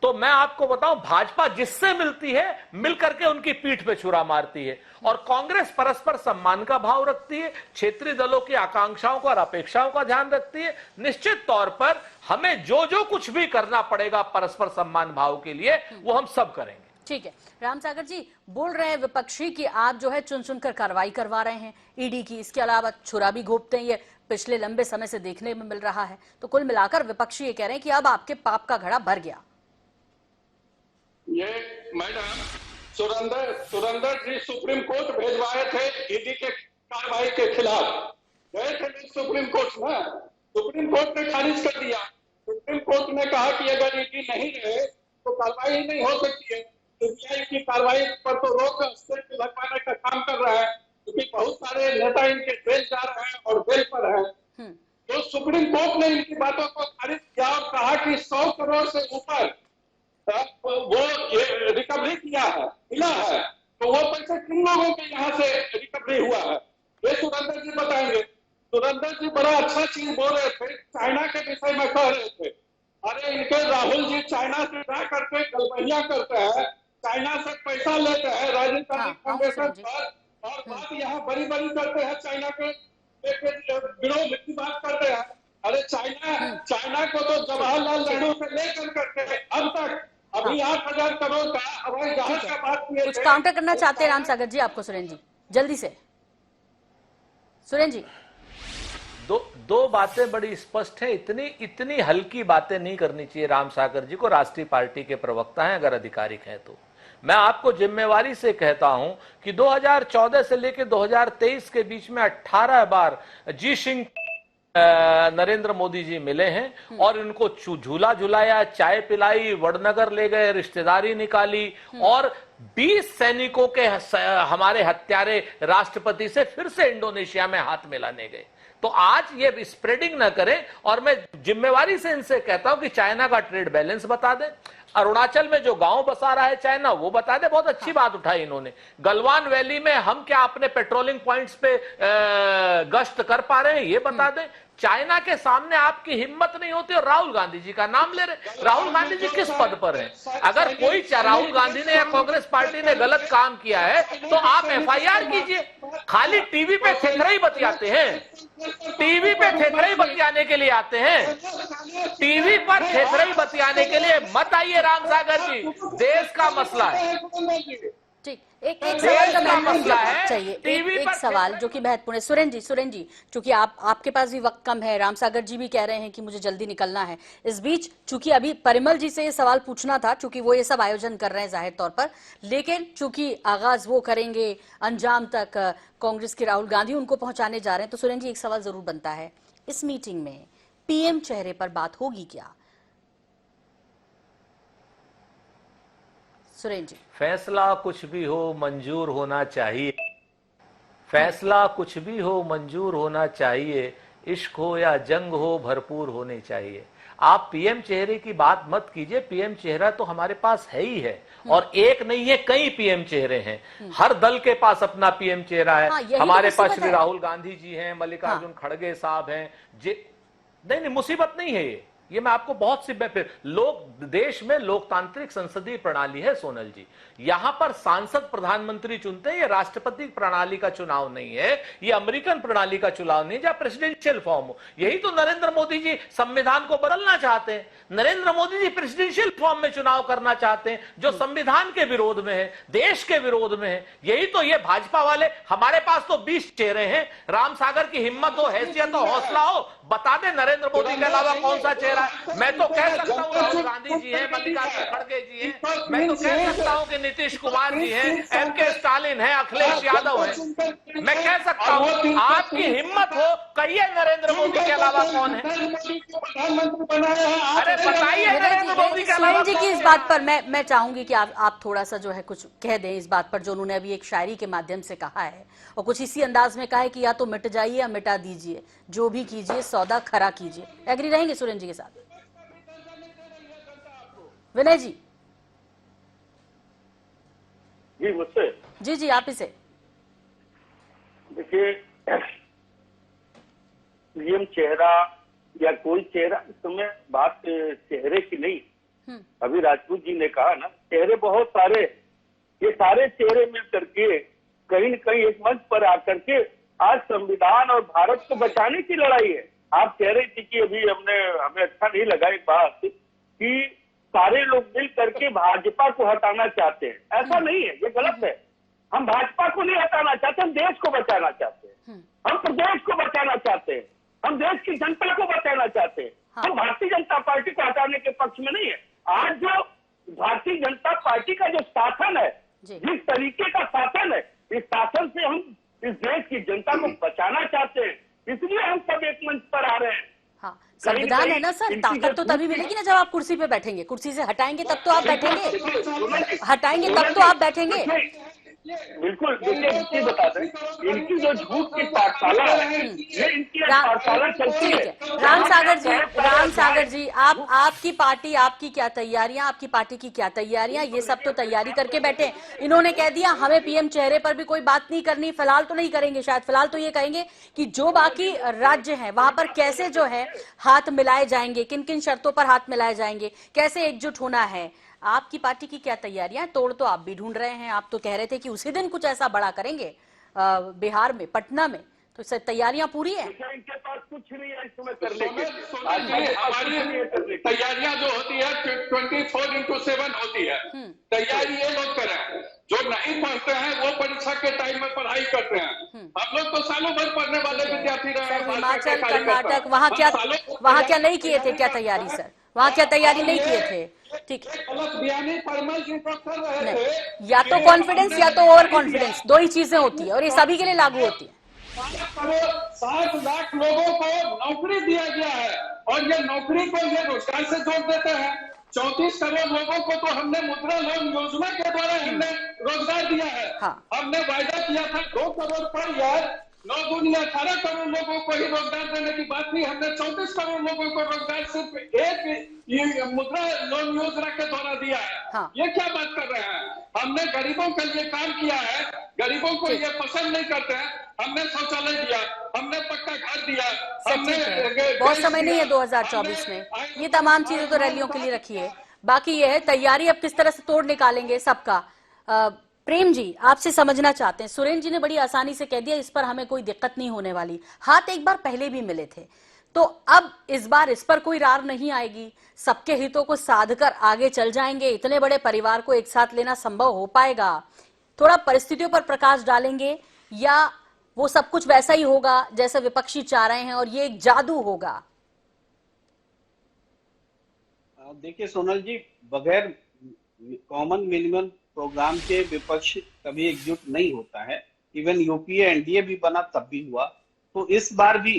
तो मैं आपको बताऊं, भाजपा जिससे मिलती है मिलकर के उनकी पीठ पे छुरा मारती है, और कांग्रेस परस्पर सम्मान का भाव रखती है, क्षेत्रीय दलों की आकांक्षाओं का और अपेक्षाओं का ध्यान रखती है। निश्चित तौर पर हमें जो जो कुछ भी करना पड़ेगा परस्पर सम्मान भाव के लिए, वो हम सब करेंगे।
ठीक है, रामसागर जी बोल रहे हैं विपक्षी कि आप जो है चुन चुनकर कार्रवाई करवा रहे हैं ईडी की, इसके अलावा छुरा भी घोंपते हैं, ये पिछले लंबे समय से देखने में मिल रहा है। तो कुल मिलाकर विपक्षी ये कह रहे हैं कि अब आपके पाप का घड़ा भर गया।
ये मैडम सुरेंद्र जी सुप्रीम कोर्ट भेजवाए थे ईडी के कार्रवाई के खिलाफ, गए थे सुप्रीम कोर्ट में, सुप्रीम कोर्ट ने खारिज कर दिया। सुप्रीम कोर्ट ने कहा कि अगर ईडी नहीं रहे तो कार्रवाई नहीं हो सकती है। सीबीआई की कार्रवाई पर तो रोक लगवाने का काम कर रहा है, क्योंकि बहुत सारे नेता इनके जेल जा रहे हैं और बेल पर हैं। तो सुप्रीम कोर्ट ने इनकी बातों को खारिज किया और कहा कि 100 करोड़ से ऊपर वो ये रिकवरी किया है, मिला है, तो वो पैसे किन लोगों के यहाँ से रिकवरी हुआ है, ये सुरेंद्र जी बताएंगे। सुरेंद्र जी बड़ा अच्छा चीज बोल रहे थे, चाइना के विषय में कह रहे थे। अरे इनके राहुल जी चाइना से जा करके गलबहिया करते हैं, चाइना से पैसा लेते हैं राजस्थानी फाउंडेशन पर, और बात यहाँ बड़ी बड़ी करते हैं, चाइना के विरोध की बात करते हैं। अरे चाइना को तो जवाहरलाल नेहरू से लेकर करके अब तक अभी 8,000 करोड़ का हवाई जहाज का बात किए
कुछ काउंटर करना चाहते हैं राम सागर जी, आपको सुरेंद्र जी जल्दी से। सुरेंद्र जी,
दो बातें बड़ी स्पष्ट है, इतनी हल्की बातें नहीं करनी चाहिए राम सागर जी को। राष्ट्रीय पार्टी के प्रवक्ता हैं, अगर आधिकारिक हैं तो मैं आपको जिम्मेवारी से कहता हूं कि 2014 से लेकर 2023 के बीच में 18 बार जी सिंह नरेंद्र मोदी जी मिले हैं और इनको झूला झुलाया, चाय पिलाई, वडनगर ले गए, रिश्तेदारी निकाली और 20 सैनिकों के हमारे हत्यारे राष्ट्रपति से फिर से इंडोनेशिया में हाथ मिलाने गए। तो आज ये स्प्रेडिंग न करें और मैं जिम्मेवारी से इनसे कहता हूं कि चाइना का ट्रेड बैलेंस बता दें, अरुणाचल में जो गांव बसा रहा है चाइना वो बता दे। बहुत अच्छी बात उठाई इन्होंने। गलवान वैली में हम क्या अपने पेट्रोलिंग पॉइंट्स पे गश्त कर पा रहे हैं ये बता दें। चाइना के सामने आपकी हिम्मत नहीं होती और राहुल गांधी जी का नाम ले रहे। राहुल गांधी जी किस पद पर हैं? अगर कोई राहुल गांधी ने या कांग्रेस पार्टी ने गलत काम किया है तो आप एफआईआर कीजिए। खाली टीवी पे थेथड़ा ही बतियाते हैं, टीवी पे थेथड़ा ही बतियाने के लिए आते हैं, टीवी पर थेथड़ा ही बतियाने के लिए मत आइए राम सागर जी। देश का मसला है।
ठीक, एक सवाल का
मसला है
चाहिए, एक सवाल जो कि महत्वपूर्ण है। सुरेंद्र जी चूंकि आपके पास भी वक्त कम है, राम सागर जी भी कह रहे हैं कि मुझे जल्दी निकलना है। इस बीच चूंकि अभी परिमल जी से ये सवाल पूछना था, चूंकि वो ये सब आयोजन कर रहे हैं जाहिर तौर पर, लेकिन चूंकि आगाज वो करेंगे, अंजाम तक कांग्रेस के राहुल गांधी उनको पहुंचाने जा रहे हैं, तो सुरेंद्र जी एक सवाल जरूर बनता है, इस मीटिंग में पीएम चेहरे पर बात होगी क्या? सुरेंद्र जी,
फैसला कुछ भी हो मंजूर होना चाहिए, फैसला कुछ भी हो मंजूर होना चाहिए, इश्क हो या जंग हो भरपूर होने चाहिए। आप पीएम चेहरे की बात मत कीजिए, पीएम चेहरा तो हमारे पास है ही है और एक नहीं है कई पीएम चेहरे हैं। हर दल के पास अपना पीएम चेहरा है। हमारे पास श्री राहुल गांधी जी हैं, मल्लिकार्जुन खड़गे साहब हैं। नहीं मुसीबत नहीं है ये मैं आपको बहुत सी देश में लोकतांत्रिक संसदीय प्रणाली है सोनल जी। यहां पर सांसद प्रधानमंत्री चुनते हैं, ये राष्ट्रपति प्रणाली का चुनाव नहीं है, ये अमेरिकन प्रणाली का चुनाव नहीं जहां प्रेसिडेंशियल फॉर्म हो। यही तो नरेंद्र मोदी जी संविधान को बदलना चाहते हैं। नरेंद्र मोदी जी प्रेसिडेंशियल फॉर्म में चुनाव करना चाहते हैं जो संविधान के विरोध में है, देश के विरोध में है। यही तो ये भाजपा वाले, हमारे पास तो 20 चेहरे हैं। राम सागर की हिम्मत हो, हैसियत हो, हौसला हो, बता दे नरेंद्र मोदी के अलावा कौन सा चेहरा। मैं तो कह सकता हूँ राहुल गांधी जी हैं, मल्लिकार्जुन खड़गे जी हैं, मैं तो कह सकता हूँ कि नीतीश कुमार जी हैं, एमके स्टालिन है, अखिलेश यादव है। मैं कह सकता हूँ आपकी हिम्मत हो, कहिए नरेंद्र मोदी के अलावा कौन है। अरे बताइए नरेंद्र मोदी के अलावा
जी की इस बात पर मैं चाहूंगी कि आप थोड़ा सा जो है कुछ कह दें इस बात पर जो उन्होंने अभी एक शायरी के माध्यम से कहा है और कुछ इसी अंदाज में कहा है कि या तो मिट जाइए या मिटा दीजिए, जो भी कीजिए सौदा खरा कीजिए। एग्री रहेंगे सुरेंद्र जी के साथ? विनय जी।
जी मुझसे?
जी आप इसे
देखिए, पीएम चेहरा या कोई चेहरा, इस समय बात चेहरे की नहीं। अभी राजपूत जी ने कहा ना, चेहरे बहुत सारे, ये सारे चेहरे मिल करके कहीं न कहीं एक मंच पर आकर के आज संविधान और भारत को बचाने की लड़ाई है। आप कह रही थी कि अभी हमें अच्छा नहीं लगा एक बात कि सारे लोग मिल करके भाजपा को हटाना चाहते हैं। ऐसा नहीं है, ये गलत है। हम भाजपा को नहीं हटाना चाहते, हम देश को बचाना चाहते हैं, हम प्रदेश को बचाना चाहते हैं, हम देश की जनता को बचाना चाहते हैं। हम भारतीय जनता पार्टी को हटाने के पक्ष में नहीं है। आज जो भारतीय जनता पार्टी का जो शासन है, जिस तरीके का शासन है, इस शासन से हम इस देश की जनता को बचाना चाहते हैं, इसलिए हम सब एक मंच पर आ रहे हैं।
हाँ, संविधान है ना सर, ताकत तो तभी मिलेगी ना जब आप कुर्सी पे बैठेंगे। कुर्सी से हटाएंगे तब तो आप बैठेंगे, हटाएंगे तब तो आप बैठेंगे।
बिल्कुल, देखिए इनकी बता दें, इनकी जो झूठ की पाठशाला है, ये इनकी पाठशाला चलती
ठीक
है।
है। राम सागर जी, आपकी पार्टी, आपकी क्या तैयारियां, आपकी पार्टी की क्या तैयारियां, ये सब तो तैयारी करके बैठे। इन्होंने कह दिया हमें पीएम चेहरे पर भी कोई बात नहीं करनी, फिलहाल तो नहीं करेंगे, शायद फिलहाल तो ये कहेंगे कि जो बाकी राज्य हैं वहां पर कैसे जो है हाथ मिलाए जाएंगे, किन किन शर्तों पर हाथ मिलाए जाएंगे, कैसे एकजुट होना है। आपकी पार्टी की क्या तैयारियां? तोड़ तो आप भी ढूंढ रहे हैं, आप तो कह रहे थे कि उसी दिन कुछ ऐसा बड़ा करेंगे बिहार में, पटना में, तो सब तैयारियां पूरी है?
इनके पास कुछ नहीं है इस समय करने के लिए।
हमारी तैयारियां जो होती है 24/7 होती है। तैयारी ये लोग करें, जो नहीं पढ़ते हैं वो परीक्षा के टाइम में पढ़ाई करते हैं। हम लोग तो सालों भर पढ़ने वाले विद्यार्थी रहे हैं।
हिमाचल, कर्नाटक, वहाँ क्या नहीं किए थे क्या तैयारी सर? वहाँ क्या तैयारी नहीं किए थे? ठीक है, या तो कॉन्फिडेंस या तो ओवर कॉन्फिडेंस, दो ही चीजें होती है और ये सभी के लिए लागू होती है।
60 लाख लोगों को नौकरी दिया गया है और ये नौकरी को ये रोजगार से जोड़ देते हैं। 34 करोड़ लोगों को तो हमने मुद्रा लोन योजना के द्वारा हमने रोजगार दिया है।
हाँ।
हमने वायदा किया था 2 करोड़ पर यार 9 दूनी 18 करोड़ लोगों को ही रोजगार देने की बात की। हमने 34 करोड़ लोगों को रोजगार सिर्फ एक ये मुद्रा लोन योजना के द्वारा दिया है।
हाँ।
ये क्या बात कर रहे हैं? हमने गरीबों के लिए काम किया है, गरीबों को ये पसंद नहीं करते हैं। हमने शौचालय दिया, हमने पक्का घर दिया, हमने
बहुत समय नहीं है 2024 में, ये तमाम चीजें तो रैलियों के लिए रखी है। बाकी ये है तैयारी अब किस तरह से तोड़ निकालेंगे सबका। प्रेम जी आपसे समझना चाहते हैं, सुरेंद्र जी ने बड़ी आसानी से कह दिया इस पर हमें कोई दिक्कत नहीं होने वाली, हाथ एक बार पहले भी मिले थे, तो अब इस बार इस पर कोई रार नहीं आएगी, सबके हितों को साधकर आगे चल जाएंगे, इतने बड़े परिवार को एक साथ लेना संभव हो पाएगा? थोड़ा परिस्थितियों पर प्रकाश डालेंगे या वो सब कुछ वैसा ही होगा जैसे विपक्षी चाह रहे हैं और ये एक जादू होगा?
देखिए सोनल जी, बगैर कॉमन मिनिमम प्रोग्राम के विपक्ष कभी एकजुट नहीं होता है। इवन यूपीए एनडीए भी बना तब भी हुआ। तो इस बार भी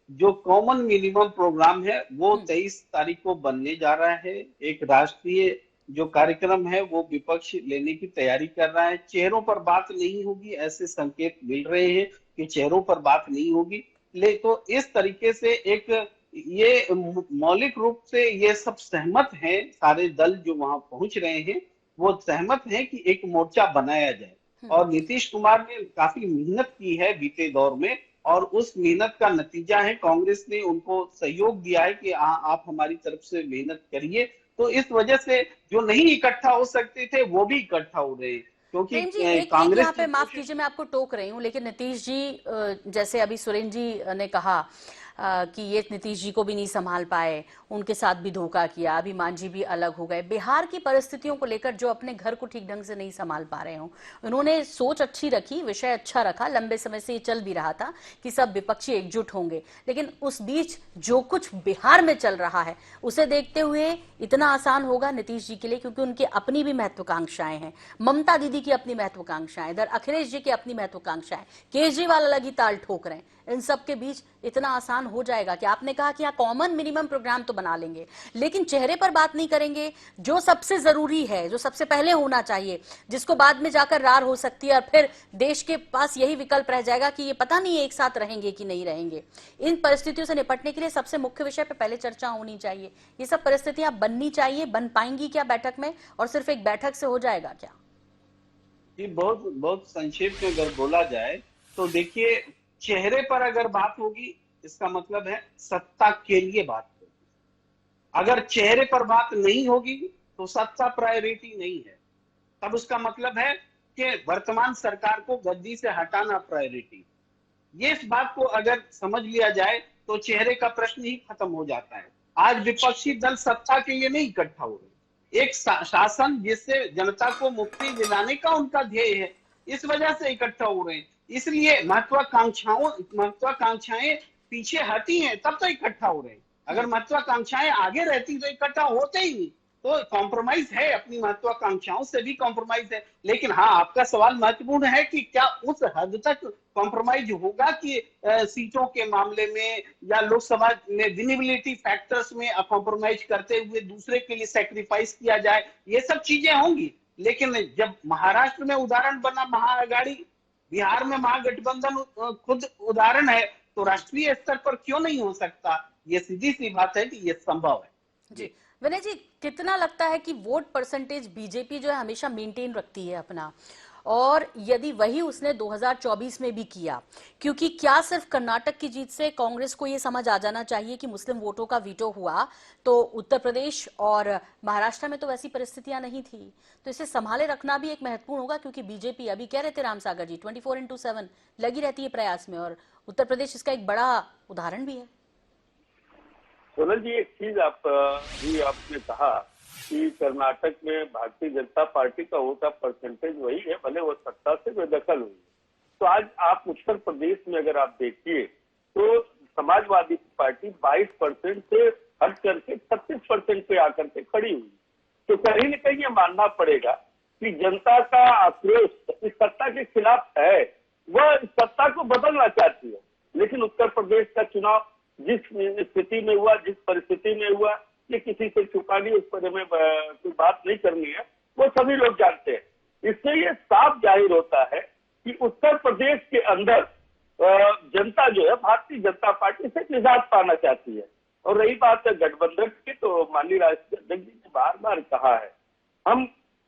जो कॉमन मिनिमम प्रोग्राम है वो 23 तारीख को बनने जा रहा है। एक राष्ट्रीय जो कार्यक्रम है वो विपक्ष लेने की तैयारी कर रहा है। चेहरों पर बात नहीं होगी, ऐसे संकेत मिल रहे हैं कि चेहरों पर बात नहीं होगी। ले तो इस तरीके से एक ये मौलिक रूप से ये सब सहमत हैं, सारे दल जो वहां पहुंच रहे हैं वो सहमत हैं कि एक मोर्चा बनाया जाए। और नीतीश कुमार ने काफी मेहनत की है बीते दौर में और उस मेहनत का नतीजा है कांग्रेस ने उनको सहयोग दिया है कि आप हमारी तरफ से मेहनत करिए। तो इस वजह से जो नहीं इकट्ठा हो सकते थे वो भी इकट्ठा हो रहे हैं, क्योंकि कांग्रेस
यहाँ पे माफ कीजिए मैं आपको टोक रही हूँ, लेकिन नीतीश जी जैसे अभी सुरेंद्र जी ने कहा कि ये नीतीश जी को भी नहीं संभाल पाए, उनके साथ भी धोखा किया, अभिमान जी भी अलग हो गए। बिहार की परिस्थितियों को लेकर जो अपने घर को ठीक ढंग से नहीं संभाल पा रहे हो, उन्होंने सोच अच्छी रखी, विषय अच्छा रखा, लंबे समय से ये चल भी रहा था कि सब विपक्षी एकजुट होंगे, लेकिन उस बीच जो कुछ बिहार में चल रहा है उसे देखते हुए इतना आसान होगा नीतीश जी के लिए, क्योंकि उनकी अपनी भी महत्वाकांक्षाएं हैं, ममता दीदी की अपनी महत्वाकांक्षाएं, इधर अखिलेश जी की अपनी महत्वाकांक्षाएं, केजरीवाल अलग ही ताल ठोक रहे हैं। इन सब के बीच इतना आसान हो जाएगा कि आपने कहा कि हाँ कॉमन मिनिमम प्रोग्राम तो बना लेंगे, लेकिन चेहरे पर बात नहीं करेंगे, जो सबसे जरूरी है, जो सबसे पहले होना चाहिए, जिसको बाद में जाकर रार हो सकती है और फिर देश के पास यही विकल्प रह जाएगा कि ये पता नहीं एक साथ रहेंगे कि नहीं रहेंगे। इन परिस्थितियों से निपटने के लिए सबसे मुख्य विषय पर पहले चर्चा होनी चाहिए। ये सब परिस्थितियां बननी चाहिए, बन पाएंगी क्या बैठक में, और सिर्फ एक बैठक से हो जाएगा क्या?
जी बहुत संक्षेप में अगर बोला जाए तो देखिए, चेहरे पर अगर बात होगी इसका मतलब है सत्ता के लिए बात होगी। अगर चेहरे पर बात नहीं होगी तो सत्ता प्रायोरिटी नहीं है, तब उसका मतलब है कि वर्तमान सरकार को गद्दी से हटाना प्रायोरिटी। ये इस बात को अगर समझ लिया जाए तो चेहरे का प्रश्न ही खत्म हो जाता है। आज विपक्षी दल सत्ता के लिए नहीं इकट्ठा हो रहे, एक शासन जिससे जनता को मुक्ति दिलाने का उनका ध्येय है, इस वजह से इकट्ठा हो रहे हैं। इसलिए महत्वाकांक्षाएं पीछे हटी हैं तब तो इकट्ठा हो रहे हैं। अगर महत्वाकांक्षाएं आगे रहती तो इकट्ठा होते ही नहीं। तो कॉम्प्रोमाइज है, अपनी महत्वाकांक्षाओं से भी कॉम्प्रोमाइज है। लेकिन हाँ, आपका सवाल महत्वपूर्ण है कि क्या उस हद तक कॉम्प्रोमाइज होगा कि सीटों के मामले में या लोकसभा में विनेबिलिटी फैक्टर्स में कॉम्प्रोमाइज करते हुए दूसरे के लिए सेक्रीफाइस किया जाए, ये सब चीजें होंगी। लेकिन जब महाराष्ट्र में उदाहरण बना महाअघाड़ी, बिहार में महागठबंधन खुद उदाहरण है, तो राष्ट्रीय स्तर पर क्यों नहीं हो सकता? ये सीधी सी बात है कि ये संभव है।
जी विनय जी, कितना लगता है कि वोट परसेंटेज बीजेपी जो है हमेशा मेंटेन रखती है अपना, और यदि वही उसने 2024 में भी किया, क्योंकि क्या सिर्फ कर्नाटक की जीत से कांग्रेस को ये समझ आ जाना चाहिए कि मुस्लिम वोटों का वीटो हुआ, तो उत्तर प्रदेश और महाराष्ट्र में तो वैसी परिस्थितियां नहीं थी, तो इसे संभाले रखना भी एक महत्वपूर्ण होगा, क्योंकि बीजेपी अभी कह रहे थे राम सागर जी 24/7 लगी रहती है प्रयास में, और उत्तर प्रदेश इसका एक बड़ा उदाहरण भी है।
सोनल जी, एक चीज अभी आपने कहा कि कर्नाटक में भारतीय जनता पार्टी का वोट ऑफ परसेंटेज वही है, भले वो सत्ता से बेदखल हुई। तो आज आप उत्तर प्रदेश में अगर आप देखिए तो समाजवादी पार्टी 22% से हट करके 36% पे आकर के खड़ी हुई। तो कहीं न कहीं ये मानना पड़ेगा कि जनता का आक्रोश इस सत्ता के खिलाफ है, वह इस सत्ता को बदलना चाहती है। लेकिन उत्तर प्रदेश का चुनाव जिस स्थिति में हुआ, जिस परिस्थिति में हुआ, ये किसी से छुपानी, उस पर हमें कोई बात नहीं करनी है, वो सभी लोग जानते हैं। इससे ये साफ जाहिर होता है कि उत्तर प्रदेश के अंदर जनता जो है भारतीय जनता पार्टी से निजात पाना चाहती है। और रही बात है गठबंधन की, तो माननीय राष्ट्रीय अध्यक्ष जी ने बार बार कहा है हम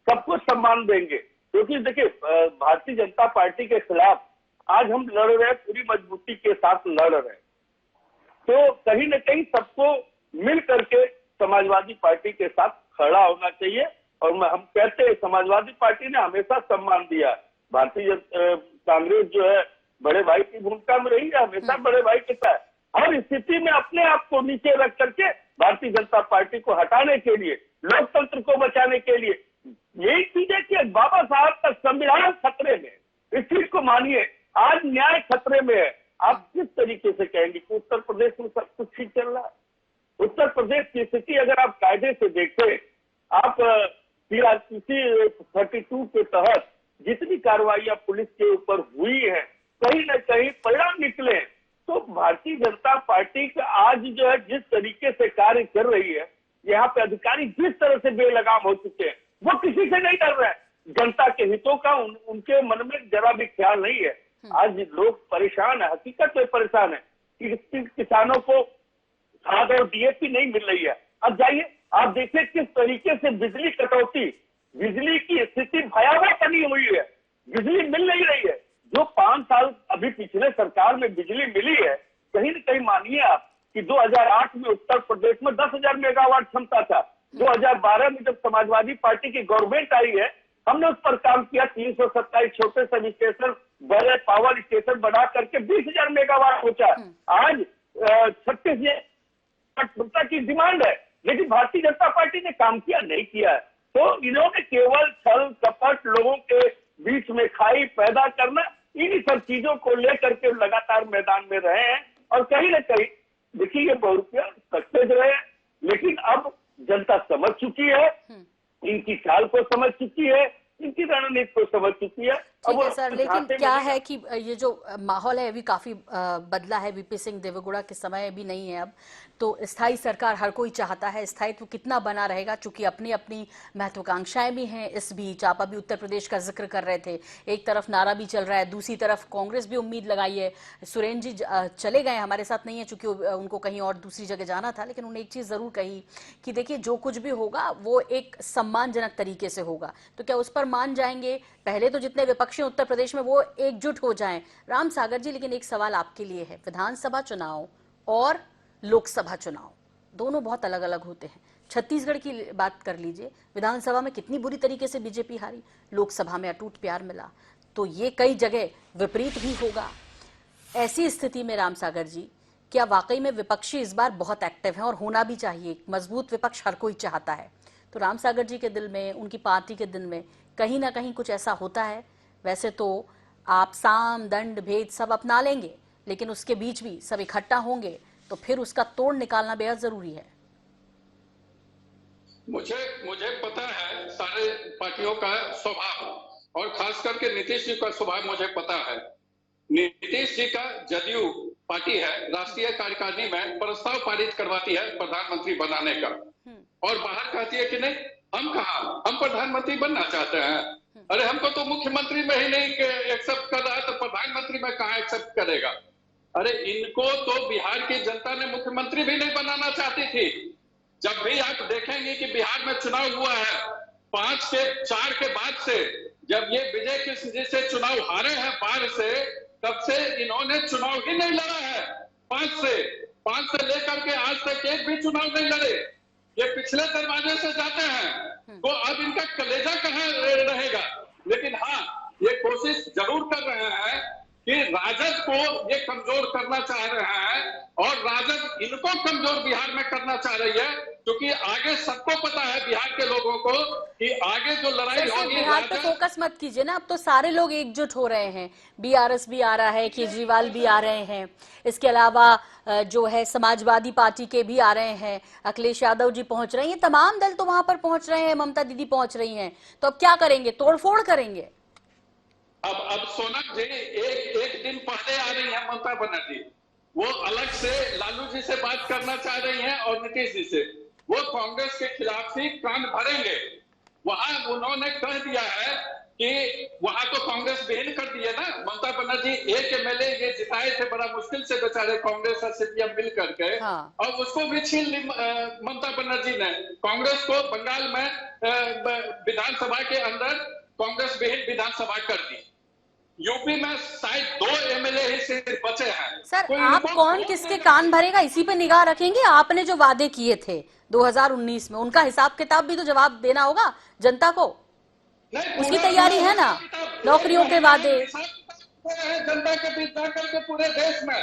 सबको सम्मान देंगे, क्योंकि देखिए भारतीय जनता पार्टी के खिलाफ आज हम लड़ रहे हैं, पूरी मजबूती के साथ लड़ रहे हैं। तो कहीं न कहीं सबको मिल करके समाजवादी पार्टी के साथ खड़ा होना चाहिए। और हम कहते हैं समाजवादी पार्टी ने हमेशा सम्मान दिया। भारतीय कांग्रेस जो है बड़े भाई की भूमिका में रही है, हमेशा बड़े भाई के साथ हर स्थिति में अपने आप को नीचे रख करके भारतीय जनता पार्टी को हटाने के लिए, लोकतंत्र को बचाने के लिए, यही चीज है कि बाबा साहब का संविधान खतरे में, इस चीज को मानिए। आज न्याय खतरे में है। आप किस तरीके से कहेंगे कि उत्तर प्रदेश में सब कुछ ठीक चल रहा है? उत्तर प्रदेश की स्थिति अगर आप कायदे से देखें, आप CRPC 32 के तहत जितनी कार्रवाइयां पुलिस के ऊपर हुई है, कहीं न कहीं परिणाम निकले। तो भारतीय जनता पार्टी का आज जो है जिस तरीके से कार्य कर रही है, यहाँ पे अधिकारी जिस तरह से बेलगाम हो चुके हैं, वो किसी से नहीं डर रहे हैं। जनता के हितों का उनके मन में जरा भी ख्याल नहीं है। आज लोग परेशान है, हकीकत में परेशान है कि किसानों को खाद और DAP नहीं मिल रही है। अब जाइए आप देखिए किस तरीके से बिजली कटौती, बिजली की स्थिति भयावह बनी हुई है, बिजली मिल नहीं रही है। जो 5 साल अभी पिछले सरकार में बिजली मिली है, कहीं न कहीं मानिए आप कि 2008 में उत्तर प्रदेश में 10,000 मेगावाट क्षमता था। 2012 में जब समाजवादी पार्टी की गवर्नमेंट आई है, हमने उस पर काम किया। 327 छोटे सब स्टेशन, बड़े पावर स्टेशन बना करके 20,000 मेगावाट पहुंचा। आज 36,000 क्षमता की डिमांड है, लेकिन भारतीय जनता पार्टी ने काम किया नहीं किया है। तो इन्होंने केवल छल कपट, लोगों के बीच में खाई पैदा करना, इन्हीं सब चीजों को लेकर के लगातार मैदान में रहे हैं। और कहीं न कहीं देखिए ये बहुरुपया सक्सेस रहे, लेकिन अब जनता समझ चुकी है, इनकी चाल को समझ चुकी है, इनकी रणनीति को समझ चुकी है।
ठीक है सर, लेकिन क्या है कि ये जो माहौल है अभी काफी बदला है, VP सिंह देवेगौड़ा के समय भी नहीं है अब, तो स्थायी सरकार हर कोई चाहता है, स्थायित्व कितना बना रहेगा, चूंकि अपनी अपनी महत्वाकांक्षाएं भी हैं। इस बीच आप अभी उत्तर प्रदेश का जिक्र कर रहे थे, एक तरफ नारा भी चल रहा है, दूसरी तरफ कांग्रेस भी उम्मीद लगाई है। सुरेंद्र जी चले गए, हमारे साथ नहीं है चूंकि उनको कहीं और दूसरी जगह जाना था, लेकिन उन्होंने एक चीज जरूर कही कि देखिए जो कुछ भी होगा वो एक सम्मानजनक तरीके से होगा। तो क्या उस पर मान जाएंगे? पहले तो जितने विपक्षी उत्तर प्रदेश में वो एकजुट हो जाएं। राम सागर जी, लेकिन एक सवाल आपके लिए है, विधानसभा चुनाव और लोकसभा चुनाव दोनों बहुत अलग अलग होते हैं। छत्तीसगढ़ की बात कर लीजिए, विधानसभा में कितनी बुरी तरीके से बीजेपी हारी, लोकसभा में अटूट प्यार मिला, तो ये कई जगह विपरीत भी होगा। ऐसी स्थिति में राम सागर जी, क्या वाकई में विपक्षी इस बार बहुत एक्टिव है, और होना भी चाहिए, मजबूत विपक्ष हर कोई चाहता है, तो राम सागर जी के दिल में, उनकी पार्टी के दिल में कहीं ना कहीं कुछ ऐसा होता है? वैसे तो आप साम दंड भेद सब अपना लेंगे, लेकिन उसके बीच भी सब इकट्ठा होंगे, तो फिर उसका तोड़ निकालना बेहद जरूरी है।
मुझे मुझे पता है सारे पार्टियों का स्वभाव, और खास करके नीतीश जी का स्वभाव मुझे पता है। नीतीश जी का जदयू पार्टी है, राष्ट्रीय कार्यकारिणी में प्रस्ताव पारित करवाती है प्रधानमंत्री बनाने का, और बाहर कहती है कि नहीं, हम कहा, हम प्रधानमंत्री बनना चाहते हैं। अरे हमको तो मुख्यमंत्री में ही नहीं एक्सेप्ट कर रहा है, तो प्रधानमंत्री में कहाँ एक्सेप्ट करेगा। अरे इनको तो बिहार की जनता ने मुख्यमंत्री भी नहीं बनाना चाहती थी। जब भी आप देखेंगे कि बिहार में चुनाव हुआ है 5 से 4 के बाद से, जब ये विजय कृष्ण जी से चुनाव हारे हैं बाहर से, तब से इन्होंने चुनाव ही नहीं लड़ा है। 5 से लेकर के आज तक एक भी चुनाव नहीं लड़े। ये पिछले दरवाजे से जाते हैं, तो अब इनका कलेजा कहाँ रहेगा। लेकिन हाँ, ये कोशिश जरूर कर रहे हैं कि राजद को ये कमजोर करना चाह रहे हैं, और राजद इनको कमजोर बिहार में करना चाह रही है, क्योंकि आगे सबको पता है बिहार के लोगों को कि आगे जो लड़ाई होगी।
बिहार पे फोकस मत कीजिए ना, अब तो सारे लोग एकजुट हो रहे हैं। बीआरएस भी आ रहा है, केजरीवाल भी आ रहे हैं, इसके अलावा जो है समाजवादी पार्टी के भी आ रहे हैं, अखिलेश यादव जी पहुंच रहे हैं, तमाम दल तो वहां पर पहुंच रहे हैं, ममता दीदी पहुंच रही हैं। तो अब क्या करेंगे, तोड़फोड़ करेंगे?
अब सोनम जी एक दिन पहले आ रही है ममता बनर्जी, वो अलग से लालू जी से बात करना चाह रही हैं और नीतीश जी से। वो कांग्रेस के खिलाफ ही कान भरेंगे। वहां उन्होंने कह दिया है कि वहां तो कांग्रेस विहीन कर दी है ना। ममता बनर्जी एक एमएलए ये जिताए थे बड़ा मुश्किल से बेचारे, कांग्रेस और सीपीएम मिल करके,
हाँ।
और उसको भी छीन ली ममता बनर्जी ने। कांग्रेस को बंगाल में विधानसभा के अंदर कांग्रेस विहीन विधानसभा कर दी। यूपी में शायद 2 एमएलए ही सिर्फ बचे हैं।
सर,
तो
आप कौन किसके कान भरेगा, इसी पे निगाह रखेंगे? आपने जो वादे किए थे 2019 में, उनका हिसाब किताब भी तो जवाब देना होगा जनता को। उसकी तैयारी है ना, नौकरियों के वादे।
जनता के बीच जाकर के पूरे देश में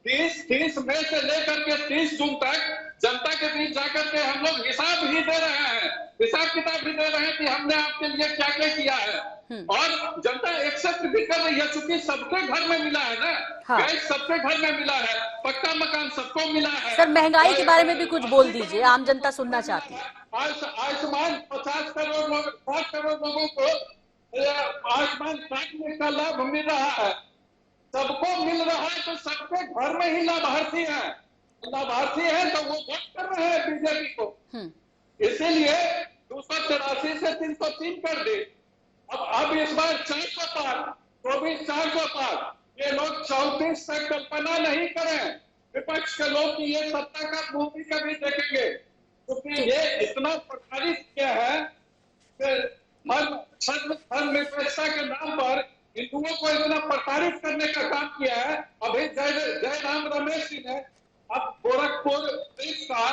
30 मई से लेकर के 30 जून तक जनता के बीच जाकर के हम लोग हिसाब ही दे रहे हैं, हिसाब किताब भी दे रहे हैं कि हमने आपके लिए क्या क्या किया है। और जनता एक्सेप्ट भी कर रही है, क्योंकि सबके घर में मिला है ना।
हाँ।
गैस सबके घर में मिला है, पक्का मकान सबको मिला है।
सर, महंगाई के बारे में भी कुछ बोल दीजिए, आम जनता सुनना चाहती है।
आयुष्मान 50 करोड़ लोग, 60 करोड़ लोगों को आयुष्मान कार्ड का लाभ मिल रहा है, सबको मिल रहा है, तो सबके घर में ही लाभार्थी है। लाभार्थी है तो वो वोट कर रहे हैं बीजेपी को। इसीलिए 284 से 303 कर दी। अब इस बार 400 पार, तो भी 400 पार। ये लोग 34 तक कल्पना नहीं करें विपक्ष के लोग कि ये सत्ता का मूवी कभी देखेंगे, क्योंकि ये इतना प्रताड़ित किया है कि धर्मनिरपेक्षता के नाम पर हिंदुओं को इतना प्रताड़ित करने का काम किया है। अभी जयराम रमेश जी ने अब गोरखपुर का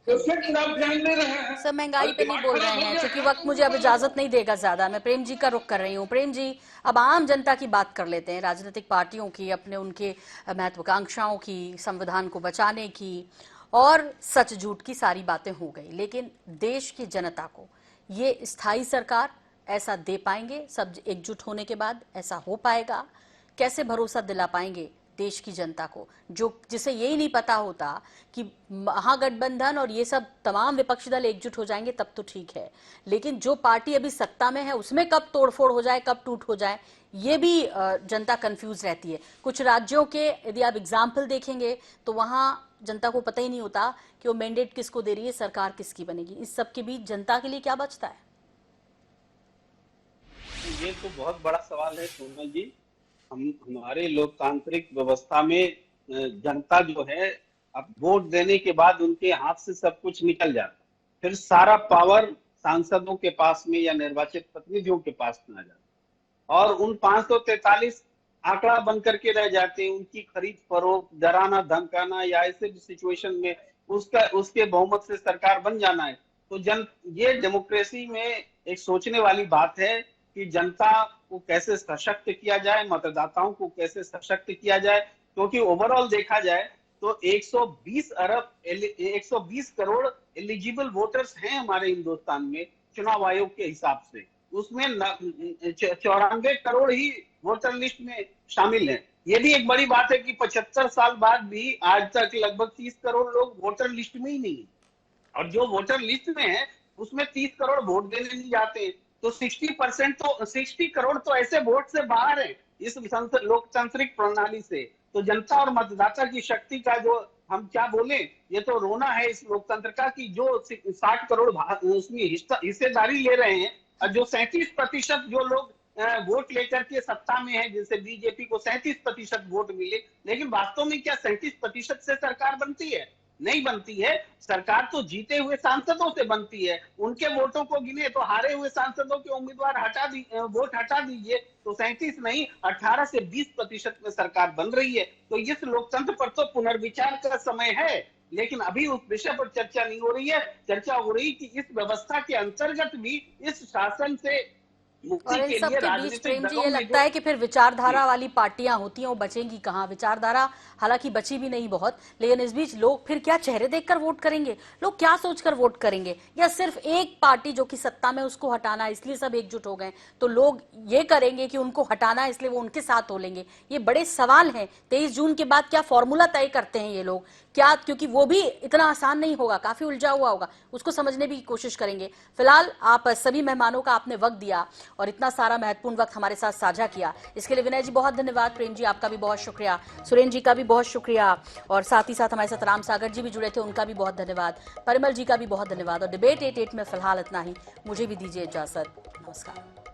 उसके खिलाफ ध्यान दे रहे हैं।
सर, महंगाई पे नहीं बोल रहे हैं, क्योंकि वक्त मुझे अब इजाजत नहीं देगा ज्यादा। मैं प्रेम जी का रुख कर रही हूँ। प्रेम जी, अब आम जनता की बात कर लेते हैं, राजनीतिक पार्टियों की, अपने उनके महत्वाकांक्षाओं की, संविधान को बचाने की, और सच झूठ की सारी बातें हो गई। लेकिन देश की जनता को ये स्थायी सरकार ऐसा दे पाएंगे? सब एकजुट होने के बाद ऐसा हो पाएगा? कैसे भरोसा दिला पाएंगे देश की जनता को, जो जिसे यही नहीं पता होता कि महागठबंधन और ये सब तमाम विपक्षी दल एकजुट हो जाएंगे तब तो ठीक है, लेकिन जो पार्टी अभी सत्ता में है उसमें कब तोड़फोड़ हो जाए, कब टूट हो जाए, ये भी जनता कंफ्यूज रहती है। कुछ राज्यों के यदि आप एग्जाम्पल देखेंगे तो वहां जनता को पता ही नहीं होता कि वो मैंडेट किसको दे रही है, सरकार किसकी बनेगी। इस सब के बीच जनता के लिए क्या बचता है?
ये तो बहुत बड़ा सवाल है सोनल जी। हमारे लोकतांत्रिक व्यवस्था में जनता जो है, अब वोट देने के बाद उनके हाथ से सब कुछ निकल जाता, फिर सारा पावर सांसदों के पास में या निर्वाचित प्रतिनिधियों के पास में आ जाता, और उन 543 आंकड़ा बन करके रह जाते हैं। उनकी खरीद फरोख्त, डराना धमकाना, या ऐसे सिचुएशन में उसके बहुमत से सरकार बन जाना है। तो ये डेमोक्रेसी में एक सोचने वाली बात है कि जनता को कैसे सशक्त किया जाए, मतदाताओं को कैसे सशक्त किया जाए, क्योंकि ओवरऑल देखा जाए तो 120 करोड़ एलिजिबल वोटर्स हैं हमारे हिंदुस्तान में चुनाव आयोग के हिसाब से। उसमें 94 करोड़ ही वोटर लिस्ट में शामिल हैं। ये भी एक बड़ी बात है कि 75 साल बाद भी आज तक लगभग 30 करोड़ लोग वोटर लिस्ट में ही नहीं है, और जो वोटर लिस्ट में है उसमें 30 करोड़ वोट देने नहीं जाते हैं। तो 60% तो 60 करोड़ तो ऐसे वोट से बाहर है इस लोकतांत्रिक प्रणाली से। तो जनता और मतदाता की शक्ति का जो हम क्या बोले, ये तो रोना है इस लोकतंत्र का कि जो 60 करोड़ उसमें हिस्सेदारी ले रहे हैं, और जो 37% जो लोग वोट लेकर के सत्ता में है, जैसे बीजेपी को 37% वोट मिले, लेकिन वास्तव में क्या 37% से सरकार बनती है? नहीं बनती है। सरकार तो जीते हुए सांसदों से बनती है। उनके वोटों को गिने तो हारे हुए सांसदों के उम्मीदवार वोट हटा दीजिए, तो 37 नहीं 18 से 20% में सरकार बन रही है। तो इस लोकतंत्र पर तो पुनर्विचार का समय है, लेकिन अभी उस विषय पर चर्चा नहीं हो रही है। चर्चा हो रही कि इस व्यवस्था के अंतर्गत भी इस शासन से मुक्ति
और इन
के
सब
लिए
के बीच
राजनीतिक
प्रेम जी
दलों
ये
में
लगता है कि फिर विचारधारा वाली पार्टियां होती हैं वो बचेंगी कहाँ? विचारधारा हालांकि बची भी नहीं बहुत, लेकिन इस बीच लोग फिर क्या चेहरे देखकर वोट करेंगे? लोग क्या सोचकर वोट करेंगे? या सिर्फ एक पार्टी जो कि सत्ता में उसको हटाना है इसलिए सब एकजुट हो गए, तो लोग ये करेंगे कि उनको हटाना है इसलिए वो उनके साथ हो लेंगे? ये बड़े सवाल हैं। 23 जून के बाद क्या फॉर्मूला तय करते हैं ये लोग क्या? क्योंकि वो भी इतना आसान नहीं होगा, काफी उलझा हुआ होगा, उसको समझने की कोशिश करेंगे। फिलहाल आप सभी मेहमानों का आपने वक्त दिया और इतना सारा महत्वपूर्ण वक्त हमारे साथ साझा किया, इसके लिए विनय जी बहुत धन्यवाद। प्रेम जी आपका भी बहुत शुक्रिया, सुरेंद्र जी का भी बहुत शुक्रिया, और साथ ही साथ हमारे साथ राम सागर जी भी जुड़े थे, उनका भी बहुत धन्यवाद। परिमल जी का भी बहुत धन्यवाद। और डिबेट 88 में फिलहाल इतना ही, मुझे भी दीजिए इजाजत। नमस्कार।